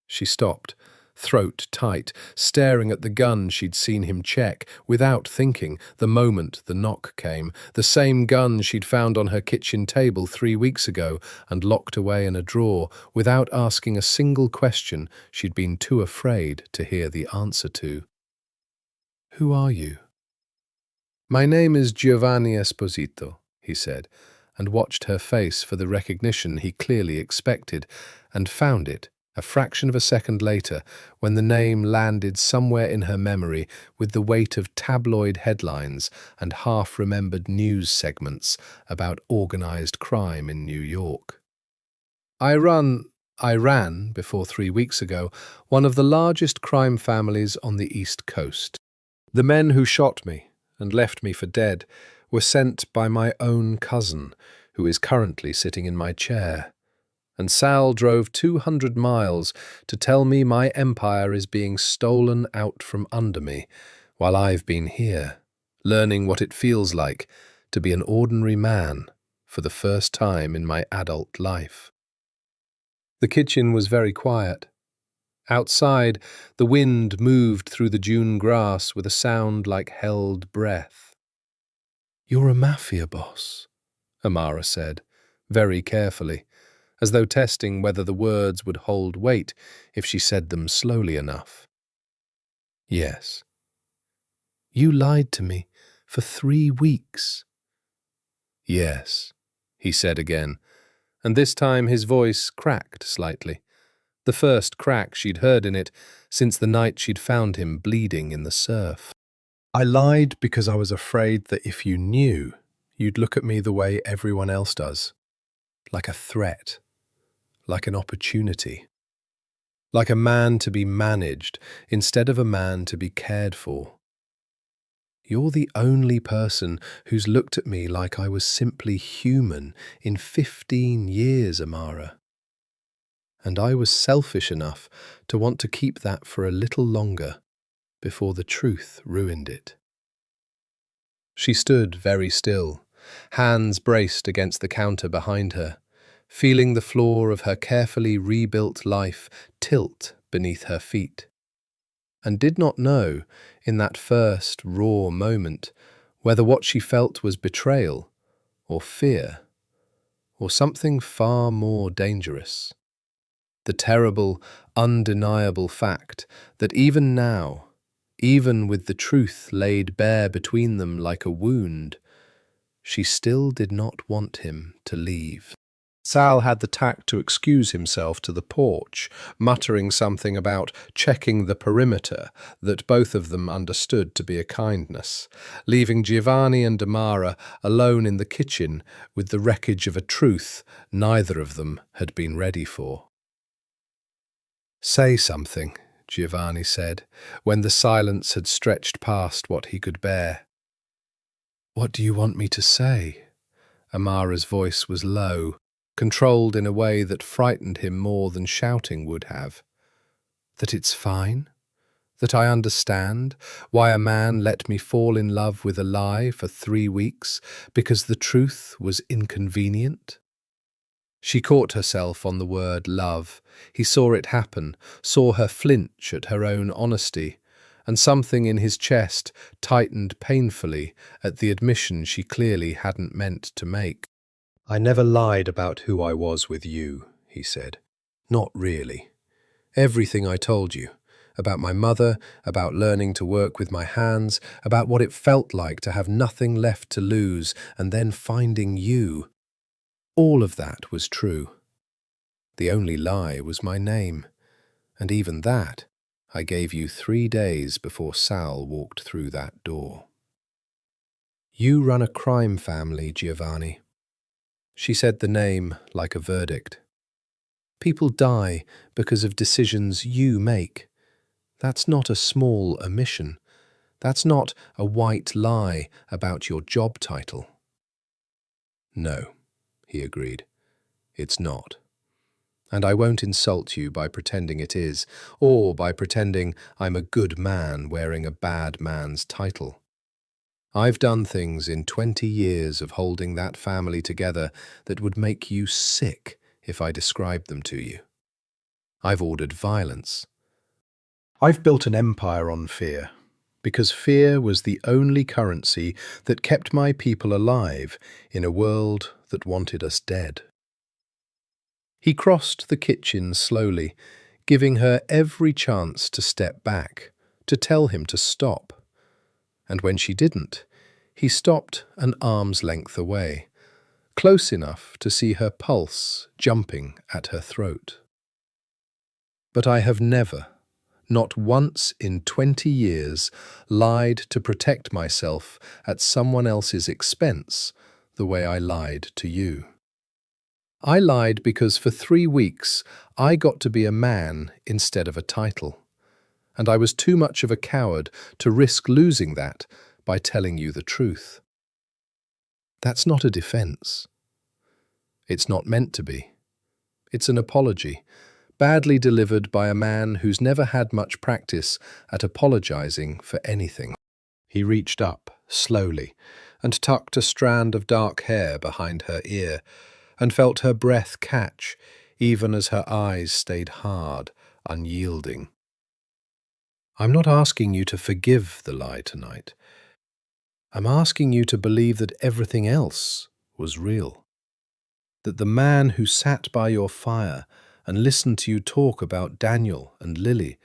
She stopped, throat tight, staring at the gun she'd seen him check, without thinking, the moment the knock came, the same gun she'd found on her kitchen table 3 weeks ago and locked away in a drawer, without asking a single question she'd been too afraid to hear the answer to. "Who are you?" "My name is Giovanni Esposito," he said, and watched her face for the recognition he clearly expected, and found it, a fraction of a second later, when the name landed somewhere in her memory with the weight of tabloid headlines and half-remembered news segments about organized crime in New York. I ran, before 3 weeks ago, one of the largest crime families on the East Coast. The men who shot me and left me for dead were sent by my own cousin, who is currently sitting in my chair. And Sal drove 200 miles to tell me my empire is being stolen out from under me, while I've been here, learning what it feels like to be an ordinary man for the first time in my adult life. The kitchen was very quiet. Outside, the wind moved through the June grass with a sound like held breath. "You're a mafia boss," Amara said, very carefully, as though testing whether the words would hold weight if she said them slowly enough. Yes. You lied to me for 3 weeks. Yes, he said again, and this time his voice cracked slightly, the first crack she'd heard in it since the night she'd found him bleeding in the surf. I lied because I was afraid that if you knew, you'd look at me the way everyone else does, like a threat, like an opportunity, like a man to be managed instead of a man to be cared for. You're the only person who's looked at me like I was simply human in 15 years, Amara. And I was selfish enough to want to keep that for a little longer before the truth ruined it. She stood very still, hands braced against the counter behind her, feeling the floor of her carefully rebuilt life tilt beneath her feet, and did not know, in that first raw moment, whether what she felt was betrayal or fear or something far more dangerous. The terrible, undeniable fact that even now, even with the truth laid bare between them like a wound, she still did not want him to leave. Sal had the tact to excuse himself to the porch, muttering something about checking the perimeter that both of them understood to be a kindness, leaving Giovanni and Amara alone in the kitchen with the wreckage of a truth neither of them had been ready for. Say something, Giovanni said, when the silence had stretched past what he could bear. What do you want me to say? Amara's voice was low, controlled in a way that frightened him more than shouting would have. That it's fine? That I understand why a man let me fall in love with a lie for 3 weeks because the truth was inconvenient? She caught herself on the word love. He saw it happen, saw her flinch at her own honesty, and something in his chest tightened painfully at the admission she clearly hadn't meant to make. I never lied about who I was with you, he said. Not really. Everything I told you, about my mother, about learning to work with my hands, about what it felt like to have nothing left to lose and then finding you. All of that was true. The only lie was my name, and even that I gave you 3 days before Sal walked through that door. You run a crime family, Giovanni. She said the name like a verdict. People die because of decisions you make. That's not a small omission. That's not a white lie about your job title. No, he agreed. It's not. And I won't insult you by pretending it is, or by pretending I'm a good man wearing a bad man's title. I've done things in 20 years of holding that family together that would make you sick if I described them to you. I've ordered violence. I've built an empire on fear, because fear was the only currency that kept my people alive in a world that wanted us dead. He crossed the kitchen slowly, giving her every chance to step back, to tell him to stop. And when she didn't, he stopped an arm's length away, close enough to see her pulse jumping at her throat. But I have never, not once in 20 years, lied to protect myself at someone else's expense the way I lied to you. I lied because for 3 weeks I got to be a man instead of a title, and I was too much of a coward to risk losing that by telling you the truth. That's not a defense. It's not meant to be. It's an apology, badly delivered by a man who's never had much practice at apologizing for anything. He reached up, slowly, and tucked a strand of dark hair behind her ear, and felt her breath catch, even as her eyes stayed hard, unyielding. I'm not asking you to forgive the lie tonight. I'm asking you to believe that everything else was real. that the man who sat by your fire and listened to you talk about Daniel and Lily,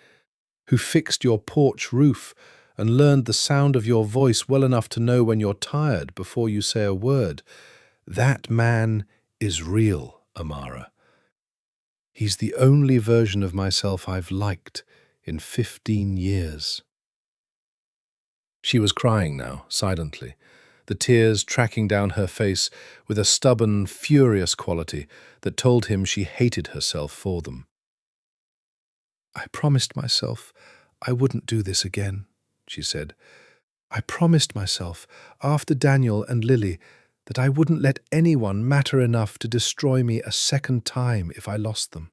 who fixed your porch roof and learned the sound of your voice well enough to know when you're tired before you say a word, that man is real, Amara. He's the only version of myself I've liked in 15 years. She was crying now, silently, the tears tracking down her face with a stubborn, furious quality that told him she hated herself for them. "I promised myself I wouldn't do this again," she said. "I promised myself, after Daniel and Lily, that I wouldn't let anyone matter enough to destroy me a second time if I lost them.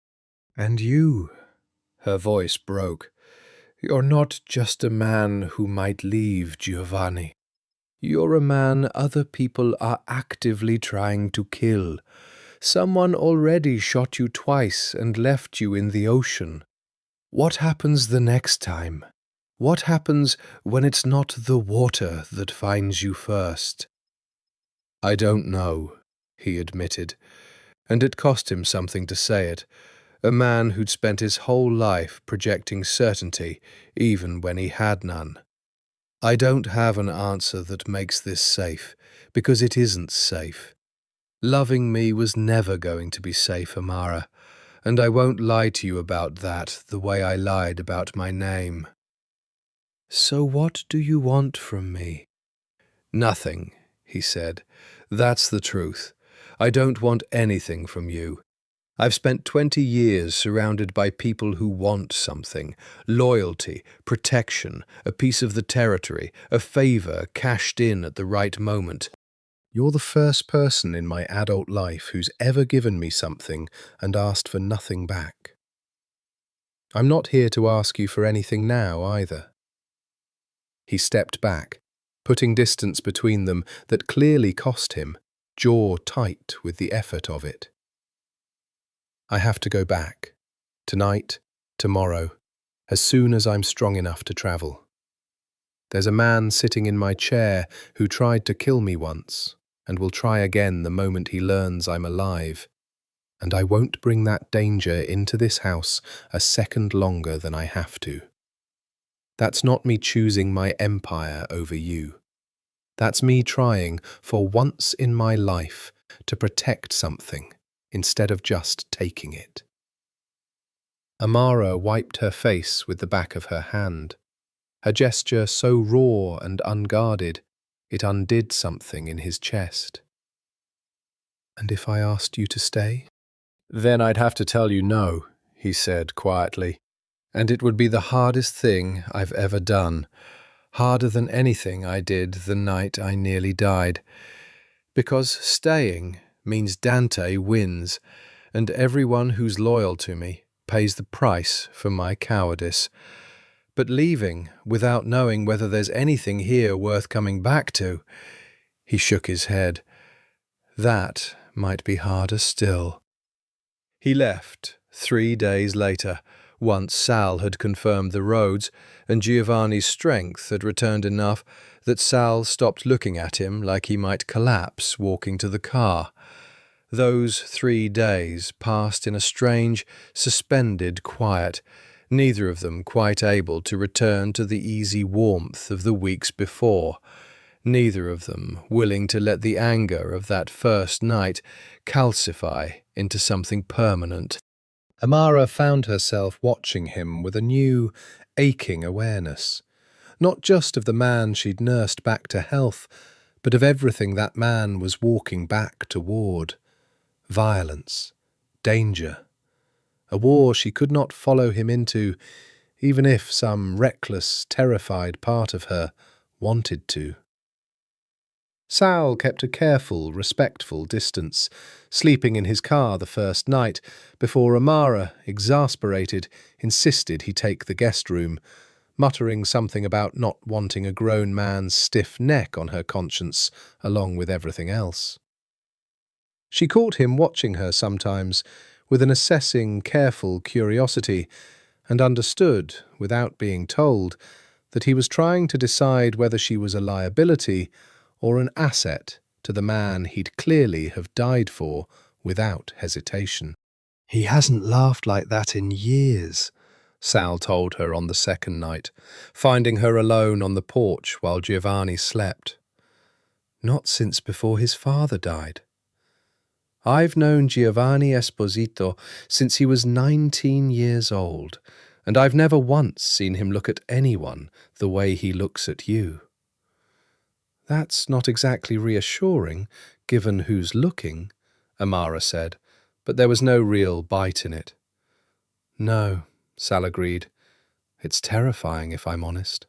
And you," her voice broke, "you're not just a man who might leave, Giovanni. You're a man other people are actively trying to kill. Someone already shot you twice and left you in the ocean. What happens the next time? What happens when it's not the water that finds you first?" "I don't know," he admitted, and it cost him something to say it, a man who'd spent his whole life projecting certainty even when he had none. "I don't have an answer that makes this safe, because it isn't safe. Loving me was never going to be safe, Amara, and I won't lie to you about that the way I lied about my name." "So what do you want from me?" "Nothing," he said. "That's the truth. I don't want anything from you. I've spent 20 years surrounded by people who want something: loyalty, protection, a piece of the territory, a favor cashed in at the right moment. You're the first person in my adult life who's ever given me something and asked for nothing back. I'm not here to ask you for anything now either." He stepped back, putting distance between them that clearly cost him, jaw tight with the effort of it. "I have to go back. Tonight, tomorrow, as soon as I'm strong enough to travel. There's a man sitting in my chair who tried to kill me once, and will try again the moment he learns I'm alive. And I won't bring that danger into this house a second longer than I have to. That's not me choosing my empire over you. That's me trying, for once in my life, to protect something instead of just taking it." Amara wiped her face with the back of her hand, her gesture so raw and unguarded it undid something in his chest. "And if I asked you to stay?" "Then I'd have to tell you no," he said quietly, "and it would be the hardest thing I've ever done, harder than anything I did the night I nearly died. Because staying means Dante wins, and everyone who's loyal to me pays the price for my cowardice. But leaving without knowing whether there's anything here worth coming back to," he shook his head, "that might be harder still." He left 3 days later, once Sal had confirmed the roads, and Giovanni's strength had returned enough that Sal stopped looking at him like he might collapse walking to the car. Those 3 days passed in a strange, suspended quiet, neither of them quite able to return to the easy warmth of the weeks before, neither of them willing to let the anger of that first night calcify into something permanent. Amara found herself watching him with a new, aching awareness, not just of the man she'd nursed back to health, but of everything that man was walking back toward. Violence, danger, a war she could not follow him into, even if some reckless, terrified part of her wanted to. Sal kept a careful, respectful distance, sleeping in his car the first night, before Amara, exasperated, insisted he take the guest room, muttering something about not wanting a grown man's stiff neck on her conscience, along with everything else. She caught him watching her sometimes, with an assessing, careful curiosity, and understood, without being told, that he was trying to decide whether she was a liability or an asset to the man he'd clearly have died for without hesitation. "He hasn't laughed like that in years," Sal told her on the second night, finding her alone on the porch while Giovanni slept. "Not since before his father died. I've known Giovanni Esposito since he was 19 years old, and I've never once seen him look at anyone the way he looks at you." "That's not exactly reassuring, given who's looking," Amara said, but there was no real bite in it. "No," Sal agreed. "It's terrifying, if I'm honest.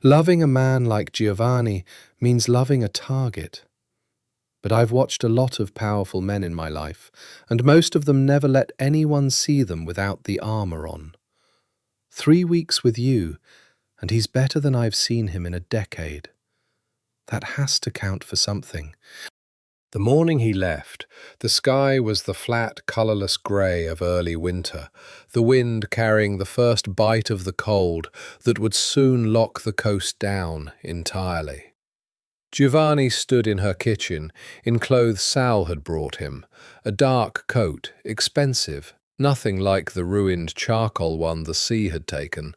Loving a man like Giovanni means loving a target. But I've watched a lot of powerful men in my life, and most of them never let anyone see them without the armor on. 3 weeks with you, and he's better than I've seen him in a decade. That has to count for something." The morning he left, the sky was the flat, colourless grey of early winter, the wind carrying the first bite of the cold that would soon lock the coast down entirely. Giovanni stood in her kitchen, in clothes Sal had brought him, a dark coat, expensive, nothing like the ruined charcoal one the sea had taken,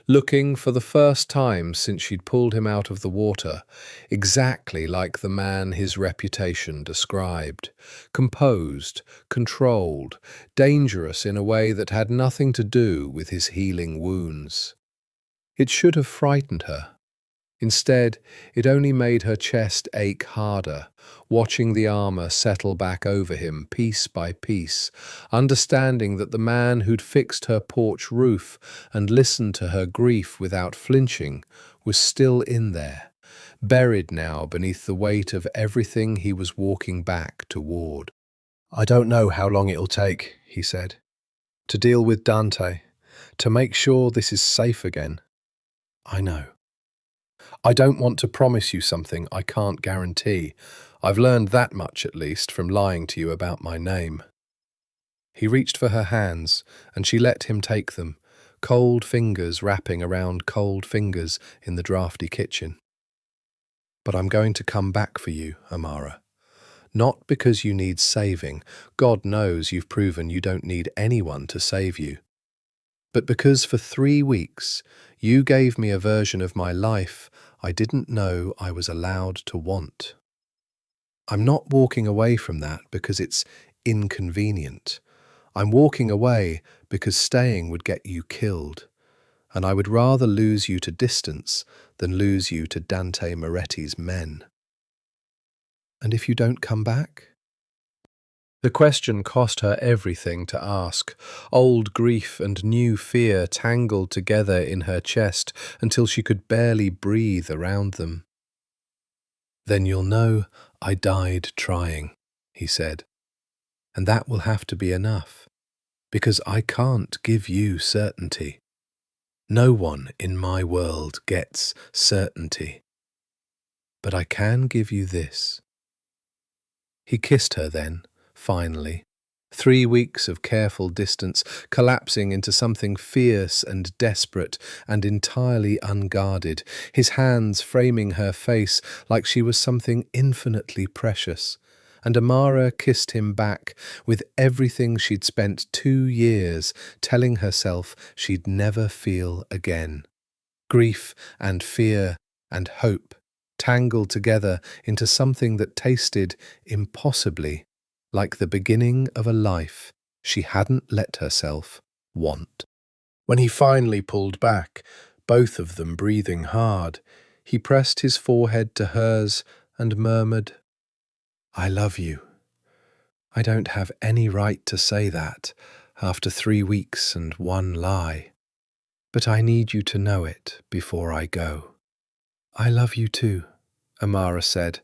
looking for the first time since she'd pulled him out of the water, exactly like the man his reputation described, composed, controlled, dangerous in a way that had nothing to do with his healing wounds. It should have frightened her. Instead, it only made her chest ache harder, watching the armor settle back over him piece by piece, understanding that the man who'd fixed her porch roof and listened to her grief without flinching was still in there, buried now beneath the weight of everything he was walking back toward. "I don't know how long it'll take," he said, "to deal with Dante, to make sure this is safe again. I know. I don't want to promise you something I can't guarantee. I've learned that much, at least, from lying to you about my name." He reached for her hands, and she let him take them, cold fingers wrapping around cold fingers in the drafty kitchen. "But I'm going to come back for you, Amara. Not because you need saving. God knows you've proven you don't need anyone to save you. But because for 3 weeks you gave me a version of my life I didn't know I was allowed to want. I'm not walking away from that because it's inconvenient. I'm walking away because staying would get you killed, and I would rather lose you to distance than lose you to Dante Moretti's men." "And if you don't come back?" The question cost her everything to ask. Old grief and new fear tangled together in her chest until she could barely breathe around them. "Then you'll know I died trying," he said. "And that will have to be enough, because I can't give you certainty. No one in my world gets certainty. But I can give you this." He kissed her then, finally. 3 weeks of careful distance, collapsing into something fierce and desperate and entirely unguarded, his hands framing her face like she was something infinitely precious. And Amara kissed him back with everything she'd spent 2 years telling herself she'd never feel again. Grief and fear and hope tangled together into something that tasted impossibly like the beginning of a life she hadn't let herself want. When he finally pulled back, both of them breathing hard, he pressed his forehead to hers and murmured, "I love you. I don't have any right to say that after 3 weeks and 1 lie, but I need you to know it before I go." "I love you too," Amara said,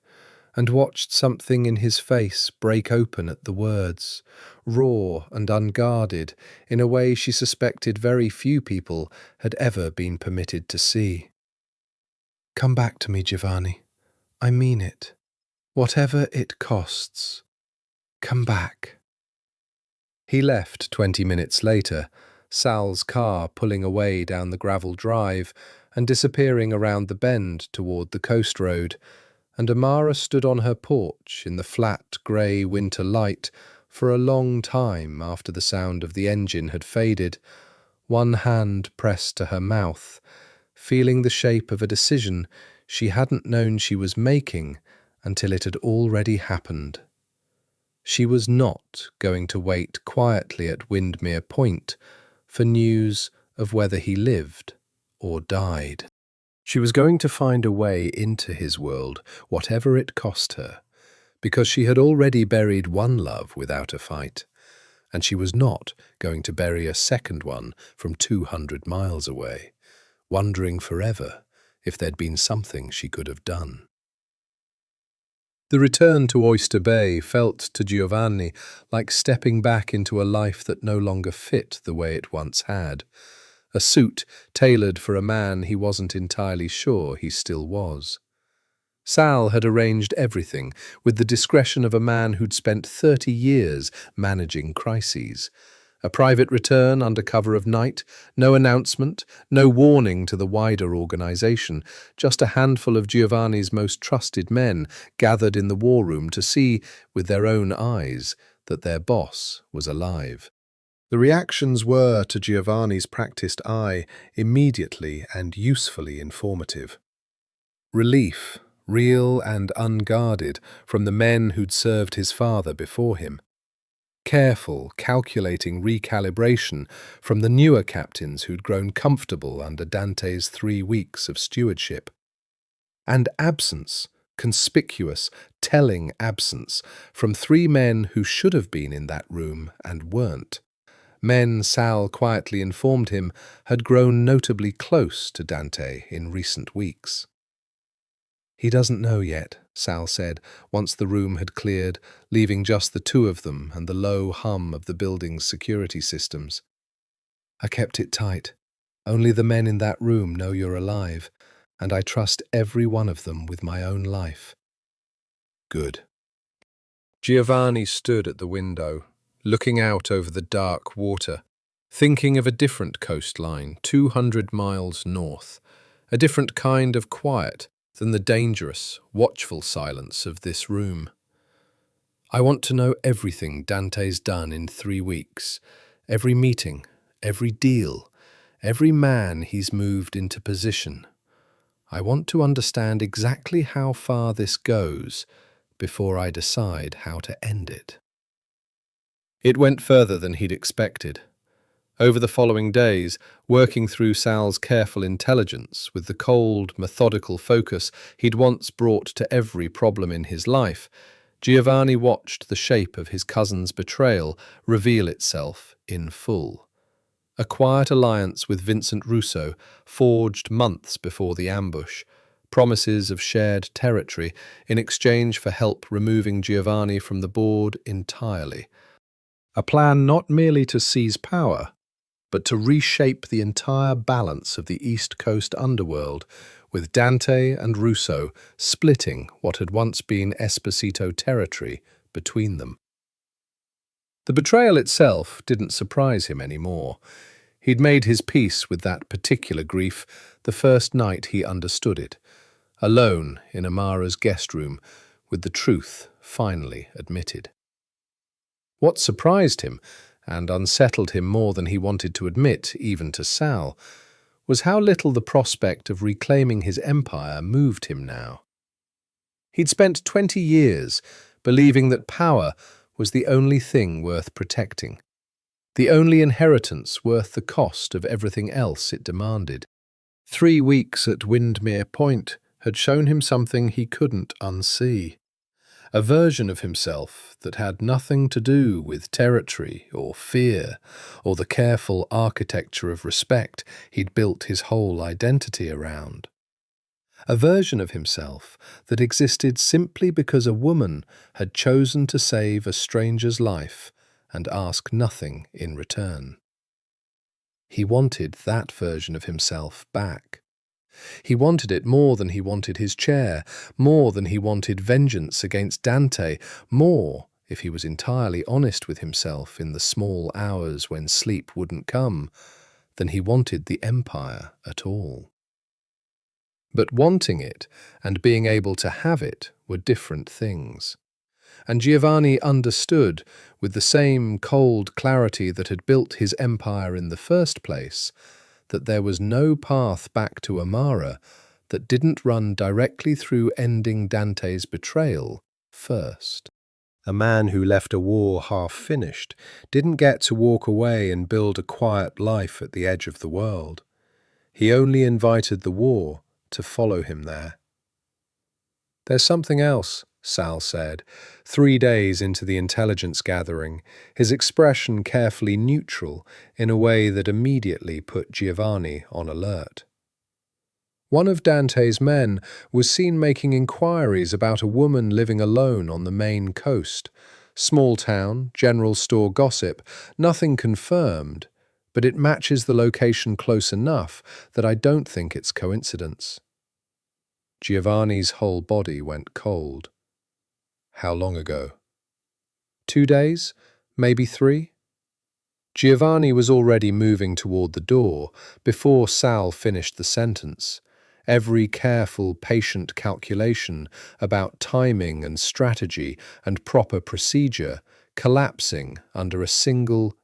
and watched something in his face break open at the words, raw and unguarded in a way she suspected very few people had ever been permitted to see. "Come back to me, Giovanni. I mean it. Whatever it costs. Come back." He left 20 minutes later, Sal's car pulling away down the gravel drive and disappearing around the bend toward the coast road, and Amara stood on her porch in the flat, grey winter light for a long time after the sound of the engine had faded, one hand pressed to her mouth, feeling the shape of a decision she hadn't known she was making until it had already happened. She was not going to wait quietly at Windmere Point for news of whether he lived or died. She was going to find a way into his world, whatever it cost her, because she had already buried one love without a fight, and she was not going to bury a second one from 200 miles away, wondering forever if there'd been something she could have done. The return to Oyster Bay felt to Giovanni like stepping back into a life that no longer fit the way it once had. A suit tailored for a man he wasn't entirely sure he still was. Sal had arranged everything with the discretion of a man who'd spent 30 years managing crises. A private return under cover of night, no announcement, no warning to the wider organization, just a handful of Giovanni's most trusted men gathered in the war room to see with their own eyes that their boss was alive. The reactions were, to Giovanni's practiced eye, immediately and usefully informative. Relief, real and unguarded, from the men who'd served his father before him. Careful, calculating recalibration from the newer captains who'd grown comfortable under Dante's 3 weeks of stewardship. And absence, conspicuous, telling absence, from 3 men who should have been in that room and weren't. Men, Sal quietly informed him, had grown notably close to Dante in recent weeks. "He doesn't know yet," Sal said, once the room had cleared, leaving just the 2 of them and the low hum of the building's security systems. "I kept it tight. Only the men in that room know you're alive, and I trust every one of them with my own life." "Good." Giovanni stood at the window, looking out over the dark water, thinking of a different coastline 200 miles north, a different kind of quiet than the dangerous, watchful silence of this room. "I want to know everything Dante's done in 3 weeks, every meeting, every deal, every man he's moved into position. I want to understand exactly how far this goes before I decide how to end it." It went further than he'd expected. Over the following days, working through Sal's careful intelligence with the cold, methodical focus he'd once brought to every problem in his life, Giovanni watched the shape of his cousin's betrayal reveal itself in full. A quiet alliance with Vincent Russo, forged months before the ambush, promises of shared territory in exchange for help removing Giovanni from the board entirely. A plan not merely to seize power, but to reshape the entire balance of the East Coast underworld, with Dante and Russo splitting what had once been Esposito territory between them. The betrayal itself didn't surprise him anymore. He'd made his peace with that particular grief the first night he understood it, alone in Amara's guest room, with the truth finally admitted. What surprised him, and unsettled him more than he wanted to admit, even to Sal, was how little the prospect of reclaiming his empire moved him now. He'd spent 20 years believing that power was the only thing worth protecting, the only inheritance worth the cost of everything else it demanded. 3 weeks at Windmere Point had shown him something he couldn't unsee. A version of himself that had nothing to do with territory or fear or the careful architecture of respect he'd built his whole identity around. A version of himself that existed simply because a woman had chosen to save a stranger's life and ask nothing in return. He wanted that version of himself back. He wanted it more than he wanted his chair, more than he wanted vengeance against Dante, more, if he was entirely honest with himself in the small hours when sleep wouldn't come, than he wanted the empire at all. But wanting it and being able to have it were different things. And Giovanni understood, with the same cold clarity that had built his empire in the first place, that there was no path back to Amara that didn't run directly through ending Dante's betrayal first. A man who left a war half-finished didn't get to walk away and build a quiet life at the edge of the world. He only invited the war to follow him there. "There's something else," Sal said, 3 days into the intelligence gathering, his expression carefully neutral in a way that immediately put Giovanni on alert. One of Dante's men was seen making inquiries about a woman living alone on the Maine coast. Small town, general store gossip, nothing confirmed, but it matches the location close enough that I don't think it's coincidence. Giovanni's whole body went cold. How long ago? 2 days? Maybe 3? Giovanni was already moving toward the door before Sal finished the sentence. Every careful, patient calculation about timing and strategy and proper procedure collapsing under a single,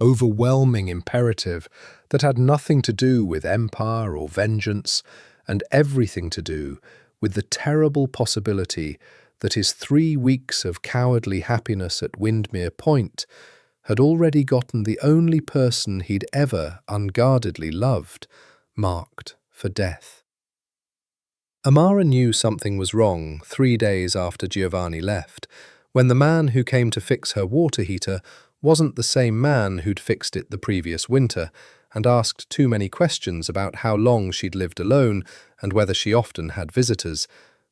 overwhelming imperative that had nothing to do with empire or vengeance and everything to do with the terrible possibility that his 3 weeks of cowardly happiness at Windmere Point had already gotten the only person he'd ever unguardedly loved marked for death. Amara knew something was wrong 3 days after Giovanni left, when the man who came to fix her water heater wasn't the same man who'd fixed it the previous winter, and asked too many questions about how long she'd lived alone and whether she often had visitors,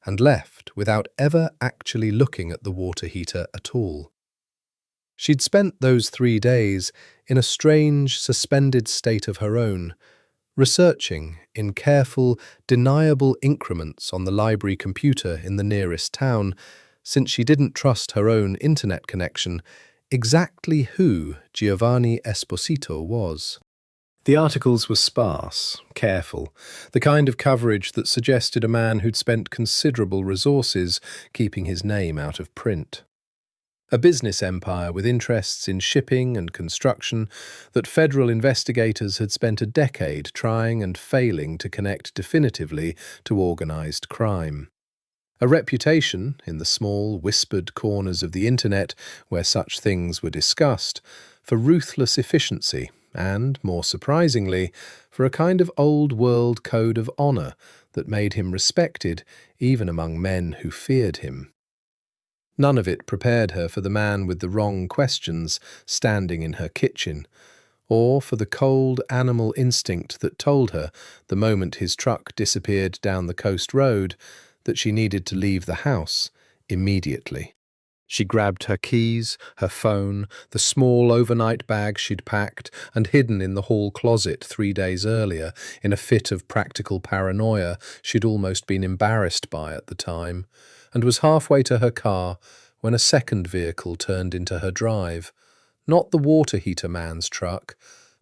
and left without ever actually looking at the water heater at all. She'd spent those 3 days in a strange, suspended state of her own, researching in careful, deniable increments on the library computer in the nearest town, since she didn't trust her own internet connection, exactly who Giovanni Esposito was. The articles were sparse, careful, the kind of coverage that suggested a man who'd spent considerable resources keeping his name out of print. A business empire with interests in shipping and construction that federal investigators had spent a decade trying and failing to connect definitively to organized crime. A reputation, in the small, whispered corners of the internet where such things were discussed, for ruthless efficiency and, more surprisingly, for a kind of old-world code of honor that made him respected even among men who feared him. None of it prepared her for the man with the wrong questions standing in her kitchen, or for the cold animal instinct that told her, the moment his truck disappeared down the coast road, that she needed to leave the house immediately. She grabbed her keys, her phone, the small overnight bag she'd packed and hidden in the hall closet 3 days earlier in a fit of practical paranoia she'd almost been embarrassed by at the time, and was halfway to her car when a second vehicle turned into her drive. Not the water heater man's truck,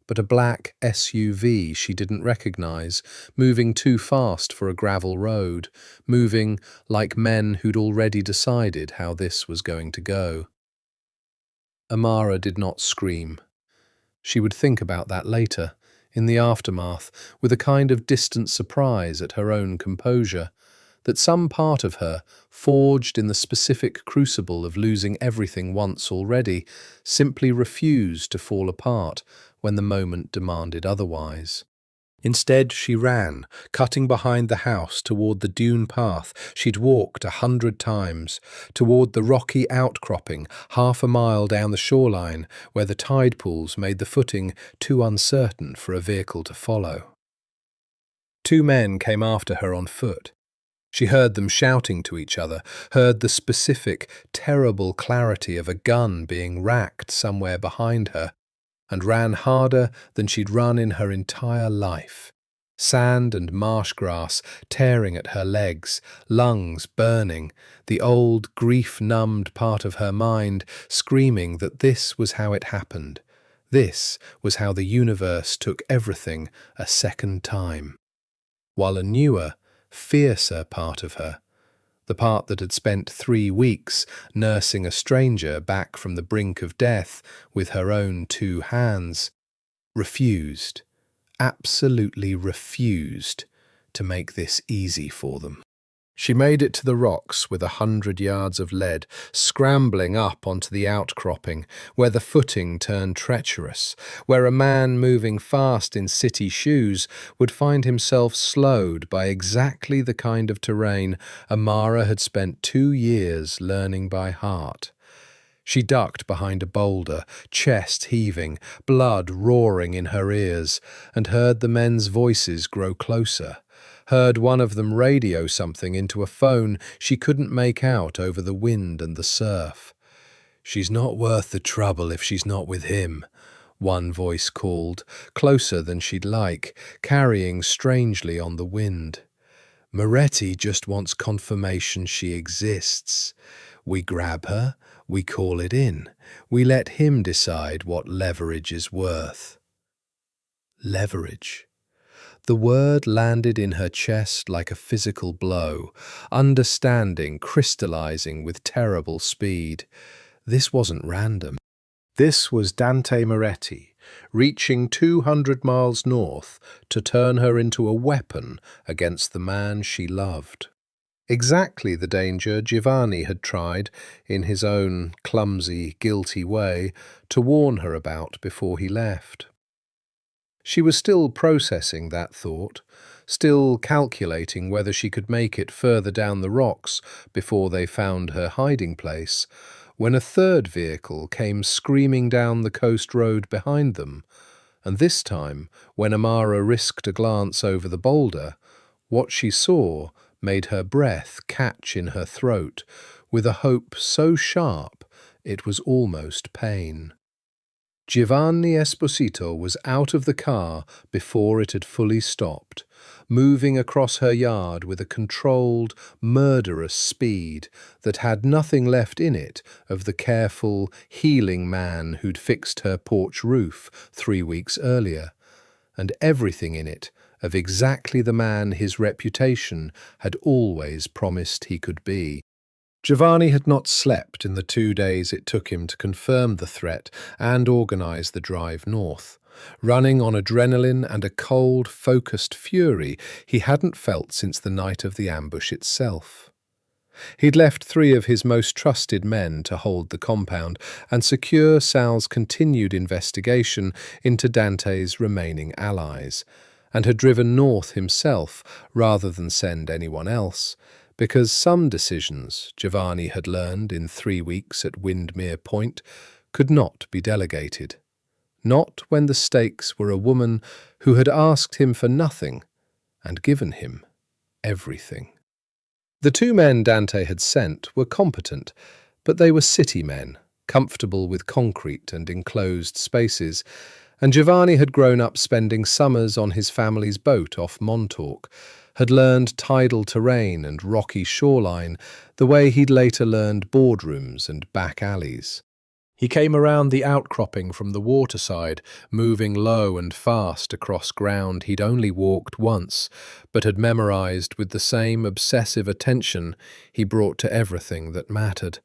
but a black SUV she didn't recognize, moving too fast for a gravel road, moving like men who'd already decided how this was going to go. Amara did not scream. She would think about that later, in the aftermath, with a kind of distant surprise at her own composure, that some part of her, forged in the specific crucible of losing everything once already, simply refused to fall apart when the moment demanded otherwise. Instead, she ran, cutting behind the house toward the dune path she'd walked 100 times, toward the rocky outcropping 1/2 mile down the shoreline where the tide pools made the footing too uncertain for a vehicle to follow. 2 men came after her on foot. She heard them shouting to each other, heard the specific, terrible clarity of a gun being racked somewhere behind her, and ran harder than she'd run in her entire life. Sand and marsh grass tearing at her legs, lungs burning, the old grief-numbed part of her mind screaming that this was how it happened. This was how the universe took everything a second time. While a newer, fiercer part of her, the part that had spent 3 weeks nursing a stranger back from the brink of death with her own 2 hands, refused, absolutely refused, to make this easy for them. She made it to the rocks with 100 yards of lead, scrambling up onto the outcropping, where the footing turned treacherous, where a man moving fast in city shoes would find himself slowed by exactly the kind of terrain Amara had spent 2 years learning by heart. She ducked behind a boulder, chest heaving, blood roaring in her ears, and heard the men's voices grow closer. Heard one of them radio something into a phone she couldn't make out over the wind and the surf. "She's not worth the trouble if she's not with him," one voice called, closer than she'd like, carrying strangely on the wind. "Moretti just wants confirmation she exists. We grab her, we call it in, we let him decide what leverage is worth." Leverage. The word landed in her chest like a physical blow, understanding crystallizing with terrible speed. This wasn't random. This was Dante Moretti, reaching 200 miles north to turn her into a weapon against the man she loved. Exactly the danger Giovanni had tried, in his own clumsy, guilty way, to warn her about before he left. She was still processing that thought, still calculating whether she could make it further down the rocks before they found her hiding place, when a third vehicle came screaming down the coast road behind them, and this time, when Amara risked a glance over the boulder, what she saw made her breath catch in her throat with a hope so sharp it was almost pain. Giovanni Esposito was out of the car before it had fully stopped, moving across her yard with a controlled, murderous speed that had nothing left in it of the careful, healing man who'd fixed her porch roof 3 weeks earlier, and everything in it of exactly the man his reputation had always promised he could be. Giovanni had not slept in the 2 days it took him to confirm the threat and organize the drive north, running on adrenaline and a cold, focused fury he hadn't felt since the night of the ambush itself. He'd left 3 of his most trusted men to hold the compound and secure Sal's continued investigation into Dante's remaining allies, and had driven north himself rather than send anyone else, because some decisions, Giovanni had learned in 3 weeks at Windmere Point, could not be delegated. Not when the stakes were a woman who had asked him for nothing and given him everything. The 2 men Dante had sent were competent, but they were city men, comfortable with concrete and enclosed spaces, and Giovanni had grown up spending summers on his family's boat off Montauk, had learned tidal terrain and rocky shoreline the way he'd later learned boardrooms and back alleys. He came around the outcropping from the waterside, moving low and fast across ground he'd only walked once, but had memorized with the same obsessive attention he brought to everything that mattered,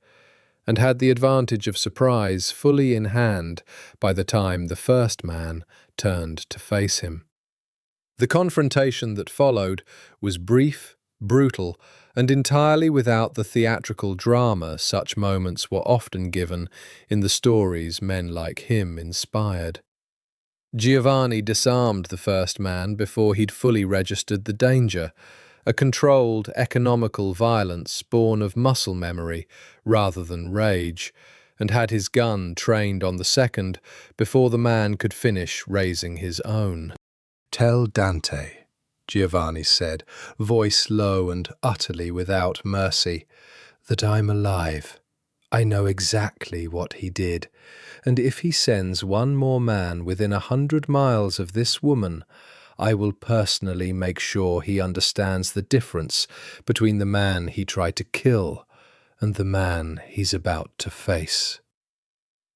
and had the advantage of surprise fully in hand by the time the first man turned to face him. The confrontation that followed was brief, brutal, and entirely without the theatrical drama such moments were often given in the stories men like him inspired. Giovanni disarmed the first man before he'd fully registered the danger, a controlled, economical violence born of muscle memory rather than rage, and had his gun trained on the second before the man could finish raising his own. "Tell Dante," Giovanni said, voice low and utterly without mercy, "that I'm alive. I know exactly what he did, and if he sends one more man within 100 miles of this woman, I will personally make sure he understands the difference between the man he tried to kill and the man he's about to face."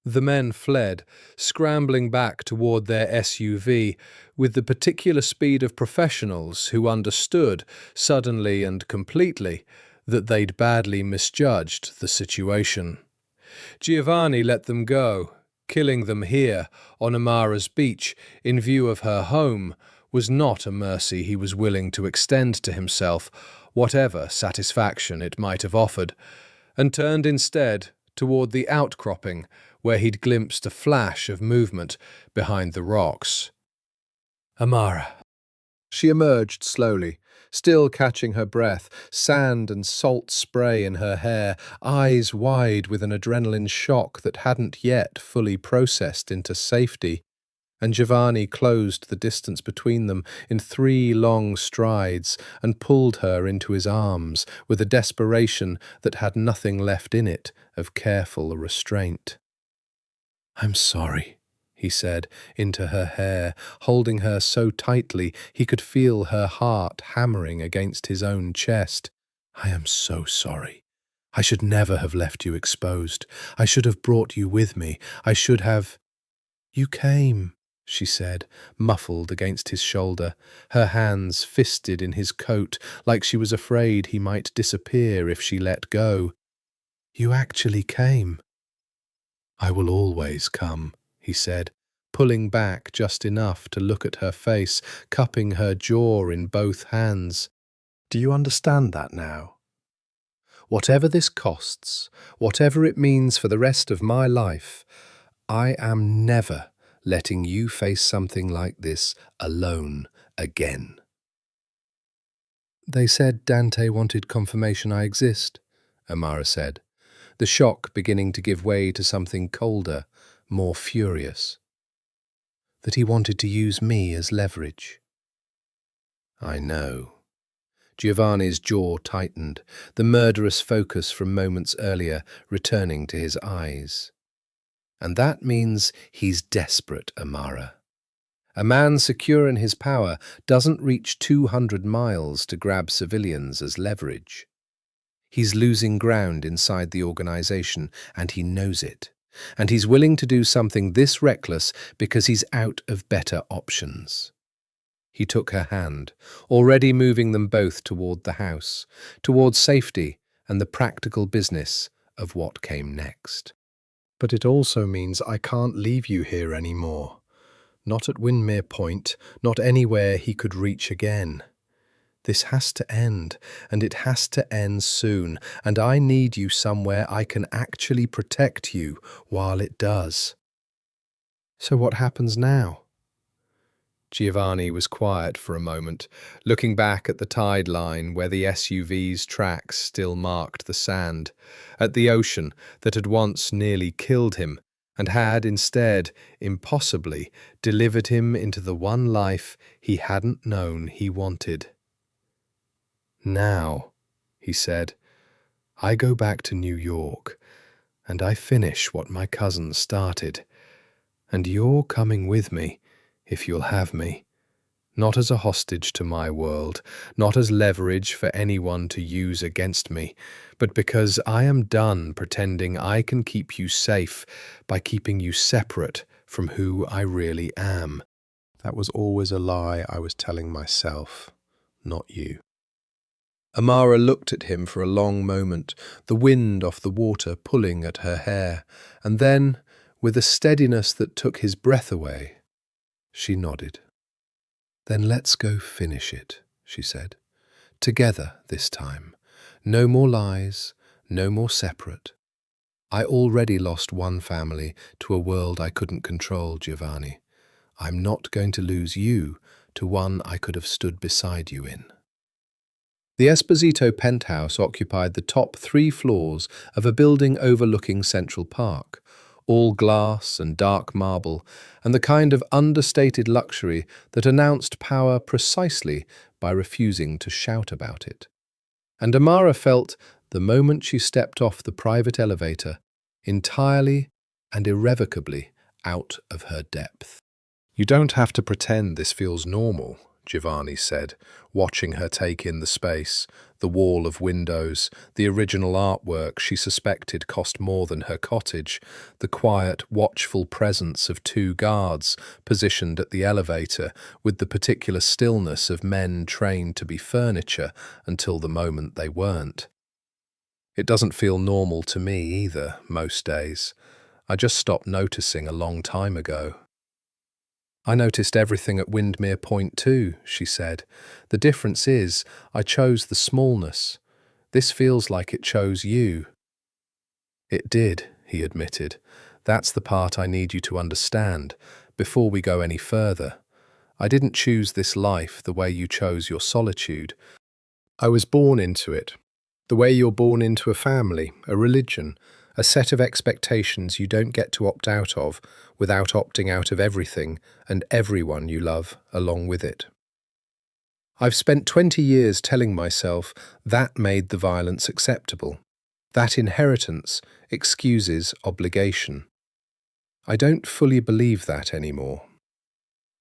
The men fled, scrambling back toward their SUV with the particular speed of professionals who understood, suddenly and completely, that they'd badly misjudged the situation. Giovanni let them go. Killing them here, on Amara's beach, in view of her home, was not a mercy he was willing to extend to himself, whatever satisfaction it might have offered, and turned instead toward the outcropping, where he'd glimpsed a flash of movement behind the rocks. Amara. She emerged slowly, still catching her breath, sand and salt spray in her hair, eyes wide with an adrenaline shock that hadn't yet fully processed into safety, and Giovanni closed the distance between them in 3 long strides and pulled her into his arms with a desperation that had nothing left in it of careful restraint. "I'm sorry," he said into her hair, holding her so tightly he could feel her heart hammering against his own chest. "I am so sorry. I should never have left you exposed. I should have brought you with me. I should have—" "You came," she said, muffled against his shoulder, her hands fisted in his coat like she was afraid he might disappear if she let go. "You actually came." "I will always come," he said, pulling back just enough to look at her face, cupping her jaw in both hands. "Do you understand that now? Whatever this costs, whatever it means for the rest of my life, I am never letting you face something like this alone again." "They said Dante wanted confirmation I exist," Amara said, the shock beginning to give way to something colder, more furious. "That he wanted to use me as leverage." "I know." Giovanni's jaw tightened, the murderous focus from moments earlier returning to his eyes. "And that means he's desperate, Amara. A man secure in his power doesn't reach 200 miles to grab civilians as leverage. He's losing ground inside the organization, and he knows it. And he's willing to do something this reckless because he's out of better options." He took her hand, already moving them both toward the house, toward safety and the practical business of what came next. "But it also means I can't leave you here anymore. Not at Windmere Point, not anywhere he could reach again. This has to end, and it has to end soon, and I need you somewhere I can actually protect you while it does." "So what happens now?" Giovanni was quiet for a moment, looking back at the tide line where the SUV's tracks still marked the sand, at the ocean that had once nearly killed him and had instead, impossibly, delivered him into the one life he hadn't known he wanted. "Now," he said, "I go back to New York, and I finish what my cousin started. And you're coming with me, if you'll have me. Not as a hostage to my world, not as leverage for anyone to use against me, but because I am done pretending I can keep you safe by keeping you separate from who I really am." That was always a lie I was telling myself, not you. Amara looked at him for a long moment, the wind off the water pulling at her hair, and then, with a steadiness that took his breath away, she nodded. "Then let's go finish it," she said. "Together this time. No more lies, no more separate. I already lost one family to a world I couldn't control, Giovanni. I'm not going to lose you to one I could have stood beside you in." The Esposito penthouse occupied the top 3 floors of a building overlooking Central Park, all glass and dark marble, and the kind of understated luxury that announced power precisely by refusing to shout about it. And Amara felt, the moment she stepped off the private elevator, entirely and irrevocably out of her depth. "You don't have to pretend this feels normal," Giovanni said, watching her take in the space, The wall of windows, the original artwork she suspected cost more than her cottage, the quiet, watchful presence of two guards positioned at the elevator with the particular stillness of men trained to be furniture until the moment they weren't. It doesn't feel normal to me either, most days. I just stopped noticing a long time ago. I noticed everything at Windermere Point too, she said. The difference is, I chose the smallness. This feels like it chose you. It did, he admitted. That's the part I need you to understand, before we go any further. I didn't choose this life the way you chose your solitude. I was born into it, the way you're born into a family, a religion, a set of expectations you don't get to opt out of without opting out of everything and everyone you love along with it. I've spent 20 years telling myself that made the violence acceptable. That inheritance excuses obligation. I don't fully believe that anymore.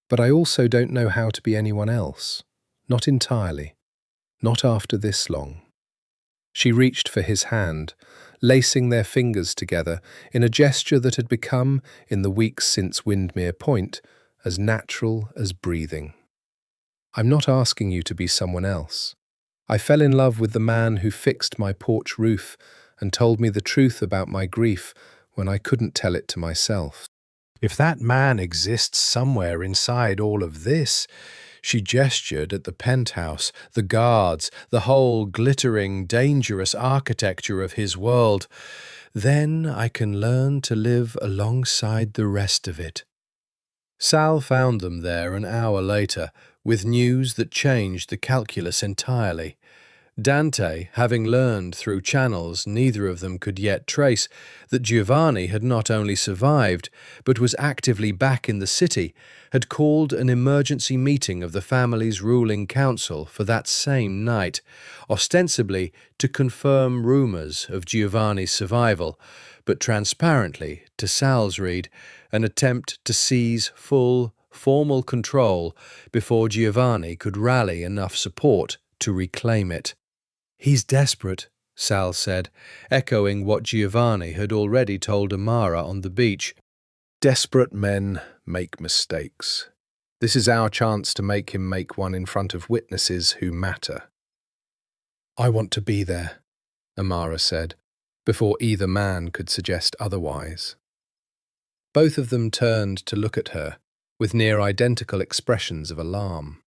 But I also don't know how to be anyone else. Not entirely. Not after this long. She reached for his hand, lacing their fingers together in a gesture that had become, in the weeks since Windermere Point, as natural as breathing. I'm not asking you to be someone else. I fell in love with the man who fixed my porch roof and told me the truth about my grief when I couldn't tell it to myself. If that man exists somewhere inside all of this, she gestured at the penthouse, the guards, the whole glittering, dangerous architecture of his world. Then I can learn to live alongside the rest of it. Sal found them there an hour later, with news that changed the calculus entirely. Dante, having learned through channels neither of them could yet trace, that Giovanni had not only survived, but was actively back in the city, had called an emergency meeting of the family's ruling council for that same night, ostensibly to confirm rumours of Giovanni's survival, but transparently, to Sal's read, an attempt to seize full, formal control before Giovanni could rally enough support to reclaim it. He's desperate, Sal said, echoing what Giovanni had already told Amara on the beach. Desperate men make mistakes. This is our chance to make him make one in front of witnesses who matter. I want to be there, Amara said, before either man could suggest otherwise. Both of them turned to look at her, with near identical expressions of alarm.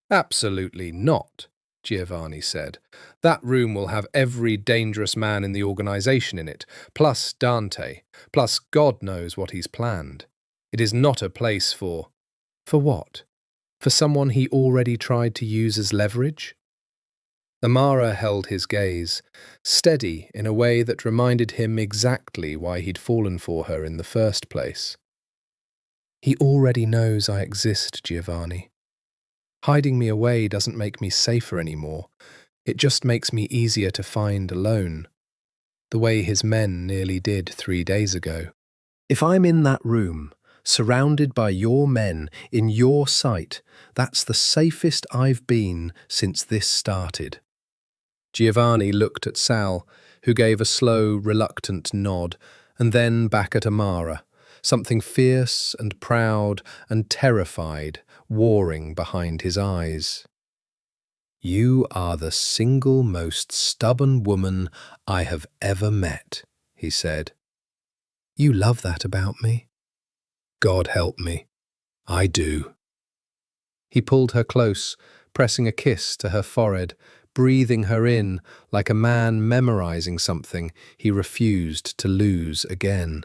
Absolutely not, Giovanni said. That room will have every dangerous man in the organization in it, plus Dante, plus God knows what he's planned. It is not a place for... For what? For someone he already tried to use as leverage? Amara held his gaze, steady in a way that reminded him exactly why he'd fallen for her in the first place. He already knows I exist, Giovanni. Hiding me away doesn't make me safer anymore. It just makes me easier to find alone, the way his men nearly did 3 days ago. If I'm in that room, surrounded by your men, in your sight, that's the safest I've been since this started. Giovanni looked at Sal, who gave a slow, reluctant nod, and then back at Amara, something fierce and proud and terrified warring behind his eyes. You are the single most stubborn woman I have ever met, he said. You love that about me? God help me. I do. He pulled her close, pressing a kiss to her forehead, breathing her in like a man memorizing something he refused to lose again.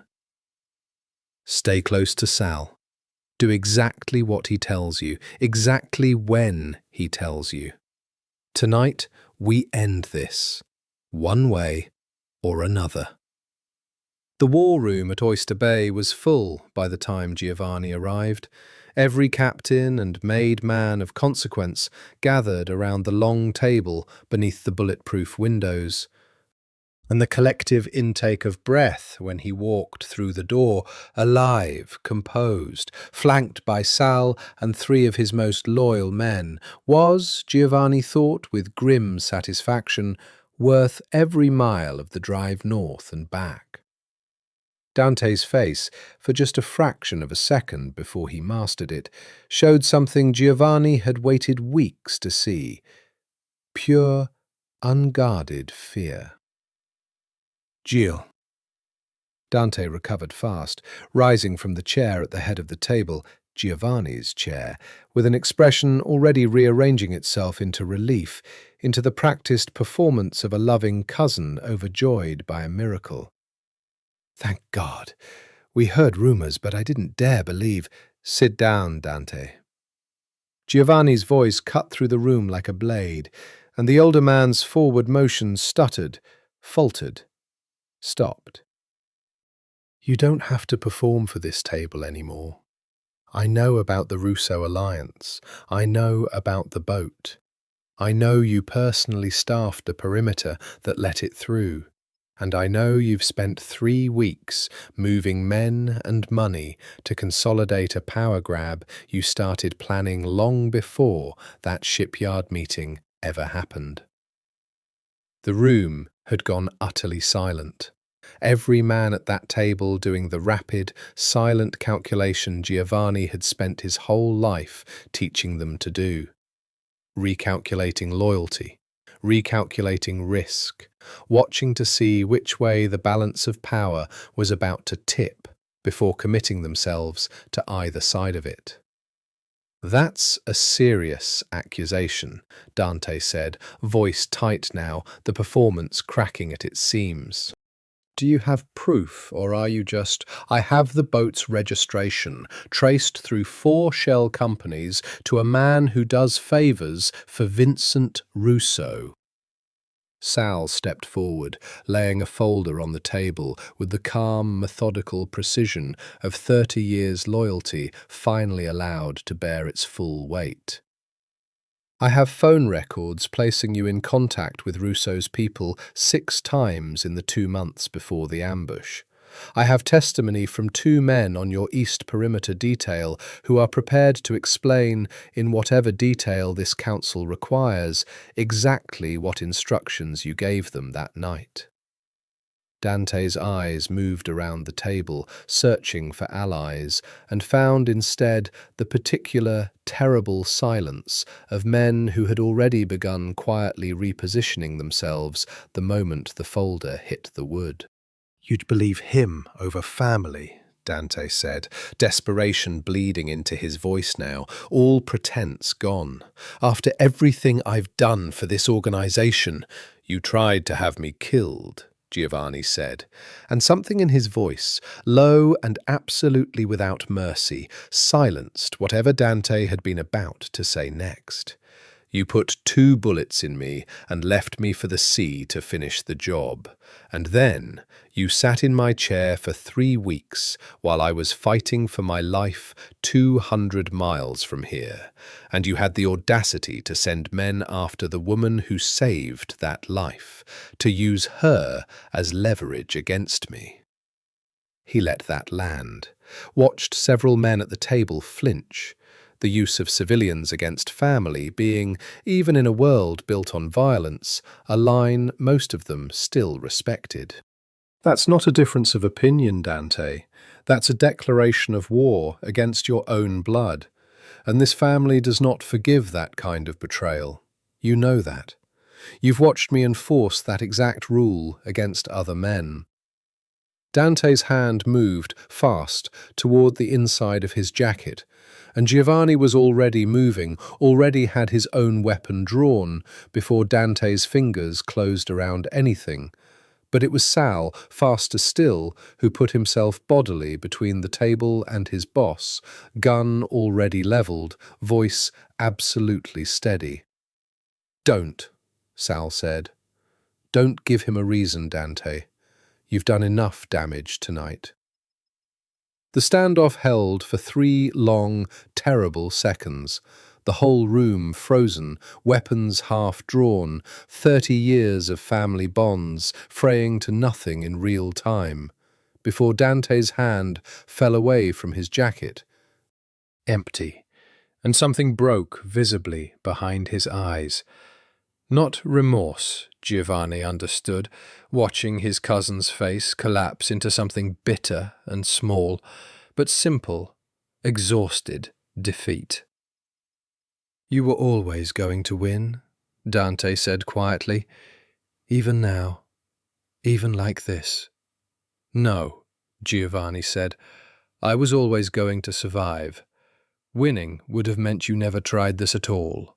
Stay close to Sal. Do exactly what he tells you, exactly when he tells you. Tonight, we end this, one way or another. The war room at Oyster Bay was full by the time Giovanni arrived. Every captain and made man of consequence gathered around the long table beneath the bulletproof windows. and the collective intake of breath when he walked through the door, alive, composed, flanked by Sal and three of his most loyal men, was, Giovanni thought with grim satisfaction, worth every mile of the drive north and back. Dante's face, for just a fraction of a second before he mastered it, showed something Giovanni had waited weeks to see: pure, unguarded fear. Gio. Dante recovered fast, rising from the chair at the head of the table, Giovanni's chair, with an expression already rearranging itself into relief, into the practiced performance of a loving cousin overjoyed by a miracle. Thank God. We heard rumours, but I didn't dare believe. Sit down, Dante. Giovanni's voice cut through the room like a blade, and the older man's forward motion stuttered, faltered, stopped. You don't have to perform for this table anymore. I know about the Russo alliance. I know about the boat. I know you personally staffed the perimeter that let it through. And I know you've spent 3 weeks moving men and money to consolidate a power grab you started planning long before that shipyard meeting ever happened. The room had gone utterly silent. Every man at that table doing the rapid, silent calculation Giovanni had spent his whole life teaching them to do. Recalculating loyalty, recalculating risk, watching to see which way the balance of power was about to tip before committing themselves to either side of it. That's a serious accusation, Dante said, voice tight now, the performance cracking at its seams. Do you have proof, or are you just, I have the boat's registration, traced through 4 shell companies to a man who does favours for Vincent Russo? Sal stepped forward, laying a folder on the table with the calm, methodical precision of 30 years' loyalty finally allowed to bear its full weight. I have phone records placing you in contact with Russo's people 6 times in the 2 months before the ambush. I have testimony from 2 men on your East Perimeter detail who are prepared to explain, in whatever detail this council requires, exactly what instructions you gave them that night. Dante's eyes moved around the table, searching for allies, and found instead the particular, terrible silence of men who had already begun quietly repositioning themselves the moment the folder hit the wood. You'd believe him over family, Dante said, desperation bleeding into his voice now, all pretense gone. After everything I've done for this organization, you tried to have me killed, Giovanni said, and something in his voice, low and absolutely without mercy, silenced whatever Dante had been about to say next. You put 2 bullets in me and left me for the sea to finish the job. And then you sat in my chair for 3 weeks while I was fighting for my life 200 miles from here. And you had the audacity to send men after the woman who saved that life, to use her as leverage against me. He let that land, watched several men at the table flinch, the use of civilians against family being, even in a world built on violence, a line most of them still respected. That's not a difference of opinion, Dante. That's a declaration of war against your own blood. And this family does not forgive that kind of betrayal. You know that. You've watched me enforce that exact rule against other men. Dante's hand moved, fast, toward the inside of his jacket, and Giovanni was already moving, already had his own weapon drawn, before Dante's fingers closed around anything. But it was Sal, faster still, who put himself bodily between the table and his boss, gun already levelled, voice absolutely steady. Don't, Sal said. Don't give him a reason, Dante. You've done enough damage tonight. The standoff held for 3 long, terrible seconds. The whole room frozen, weapons half drawn, 30 years of family bonds fraying to nothing in real time, before Dante's hand fell away from his jacket. Empty, and something broke visibly behind his eyes. Not remorse, Giovanni understood, watching his cousin's face collapse into something bitter and small, but simple, exhausted defeat. "You were always going to win," Dante said quietly. "Even now. Even like this." "No," Giovanni said. "I was always going to survive. Winning would have meant you never tried this at all."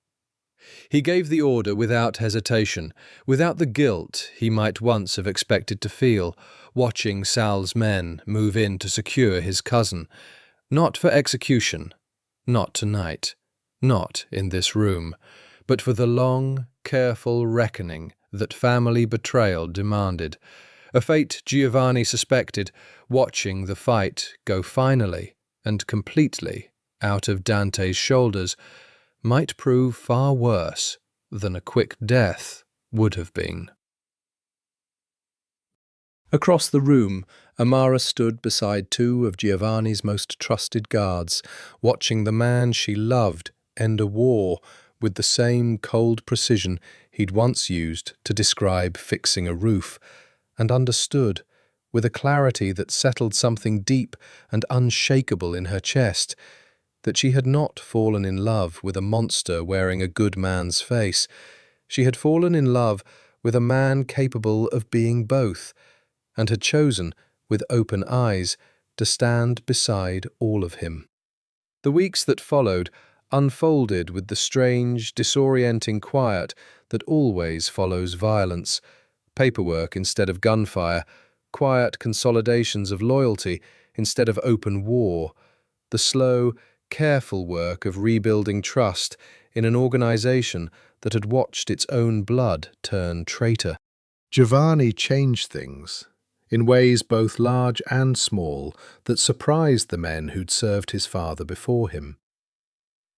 He gave the order without hesitation, without the guilt he might once have expected to feel, watching Sal's men move in to secure his cousin. Not for execution, not tonight, not in this room, but for the long, careful reckoning that family betrayal demanded, a fate Giovanni suspected, watching the fight go finally and completely out of Dante's shoulders, might prove far worse than a quick death would have been. Across the room, Amara stood beside two of Giovanni's most trusted guards, watching the man she loved end a war with the same cold precision he'd once used to describe fixing a roof, and understood, with a clarity that settled something deep and unshakable in her chest, that she had not fallen in love with a monster wearing a good man's face. She had fallen in love with a man capable of being both, and had chosen, with open eyes, to stand beside all of him. The weeks that followed unfolded with the strange, disorienting quiet that always follows violence, paperwork instead of gunfire, quiet consolidations of loyalty instead of open war, the slow, careful work of rebuilding trust in an organization that had watched its own blood turn traitor. Giovanni changed things, in ways both large and small, that surprised the men who'd served his father before him.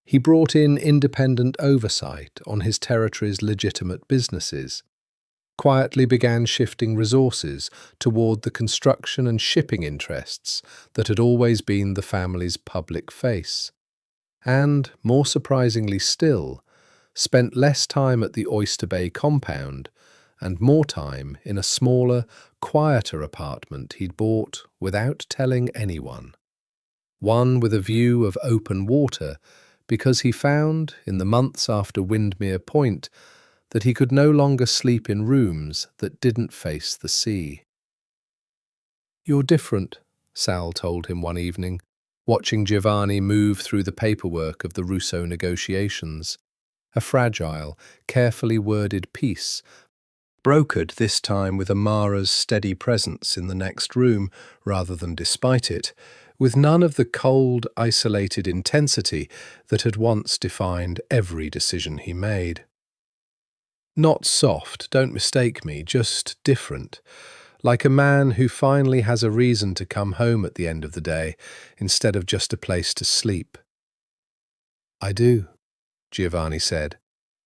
He brought in independent oversight on his territory's legitimate businesses, quietly began shifting resources toward the construction and shipping interests that had always been the family's public face, and, more surprisingly still, spent less time at the Oyster Bay compound and more time in a smaller, quieter apartment he'd bought without telling anyone. One with a view of open water, because he found, in the months after Windmere Point, that he could no longer sleep in rooms that didn't face the sea. "You're different," Sal told him one evening, watching Giovanni move through the paperwork of the Rousseau negotiations, a fragile, carefully worded piece, brokered this time with Amara's steady presence in the next room rather than despite it, with none of the cold, isolated intensity that had once defined every decision he made. "Not soft, don't mistake me, just different. Like a man who finally has a reason to come home at the end of the day, instead of just a place to sleep." "I do," Giovanni said,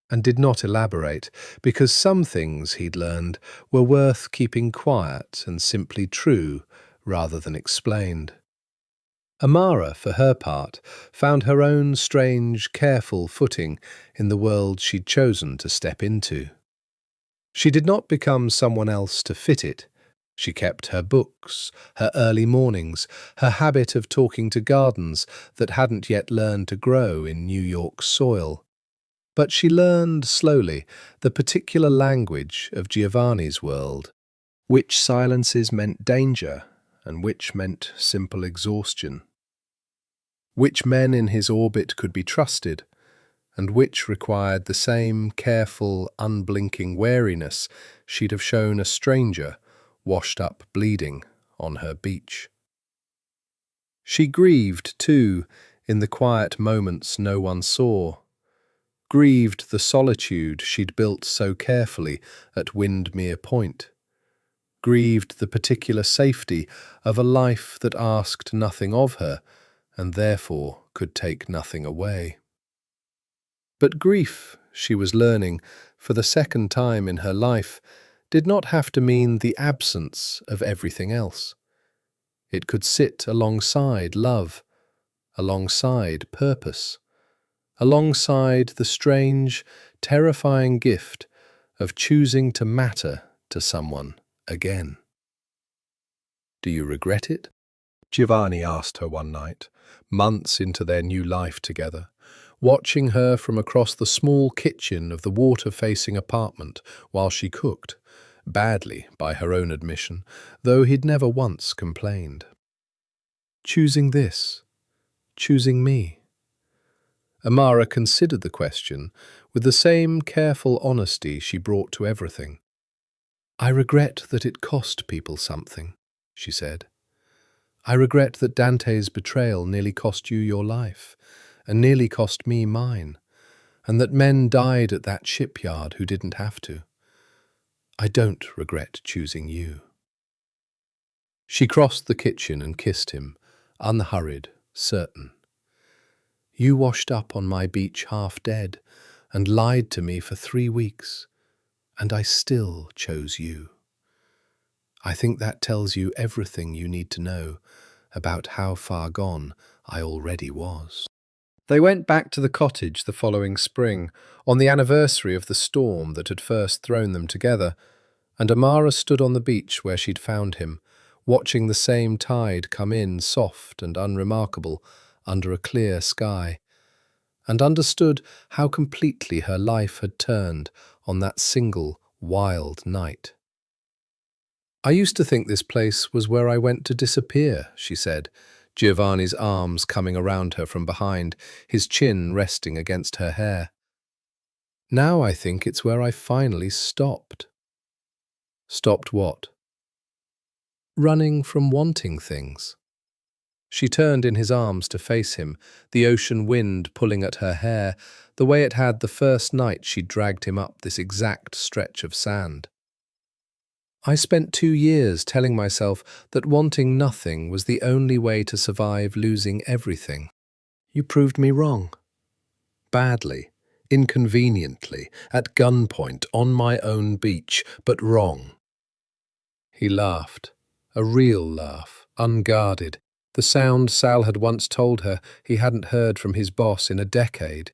and did not elaborate, because some things he'd learned were worth keeping quiet and simply true rather than explained. Amara, for her part, found her own strange, careful footing in the world she'd chosen to step into. She did not become someone else to fit it. She kept her books, her early mornings, her habit of talking to gardens that hadn't yet learned to grow in New York soil. But she learned, slowly, the particular language of Giovanni's world, which silences meant danger and which meant simple exhaustion, which men in his orbit could be trusted, and which required the same careful, unblinking wariness she'd have shown a stranger washed up bleeding on her beach. She grieved, too, in the quiet moments no one saw, grieved the solitude she'd built so carefully at Windmere Point, grieved the particular safety of a life that asked nothing of her and therefore could take nothing away. But grief, she was learning, for the second time in her life, did not have to mean the absence of everything else. It could sit alongside love, alongside purpose, alongside the strange, terrifying gift of choosing to matter to someone again. "Do you regret it?" Giovanni asked her one night, months into their new life together, watching her from across the small kitchen of the water-facing apartment while she cooked, badly by her own admission, though he'd never once complained. "Choosing this, choosing me." Amara considered the question with the same careful honesty she brought to everything. "I regret that it cost people something," she said. "I regret that Dante's betrayal nearly cost you your life, and nearly cost me mine, and that men died at that shipyard who didn't have to. I don't regret choosing you." She crossed the kitchen and kissed him, unhurried, certain. "You washed up on my beach half dead, and lied to me for 3 weeks, and I still chose you. I think that tells you everything you need to know about how far gone I already was." They went back to the cottage the following spring, on the anniversary of the storm that had first thrown them together, and Amara stood on the beach where she'd found him, watching the same tide come in soft and unremarkable under a clear sky, and understood how completely her life had turned on that single wild night. "I used to think this place was where I went to disappear," she said, Giovanni's arms coming around her from behind, his chin resting against her hair. "Now I think it's where I finally stopped." "Stopped what?" "Running from wanting things." She turned in his arms to face him, the ocean wind pulling at her hair, the way it had the first night she dragged him up this exact stretch of sand. "I spent 2 years telling myself that wanting nothing was the only way to survive losing everything. You proved me wrong. Badly, inconveniently, at gunpoint, on my own beach, but wrong." He laughed, a real laugh, unguarded, the sound Sal had once told her he hadn't heard from his boss in a decade,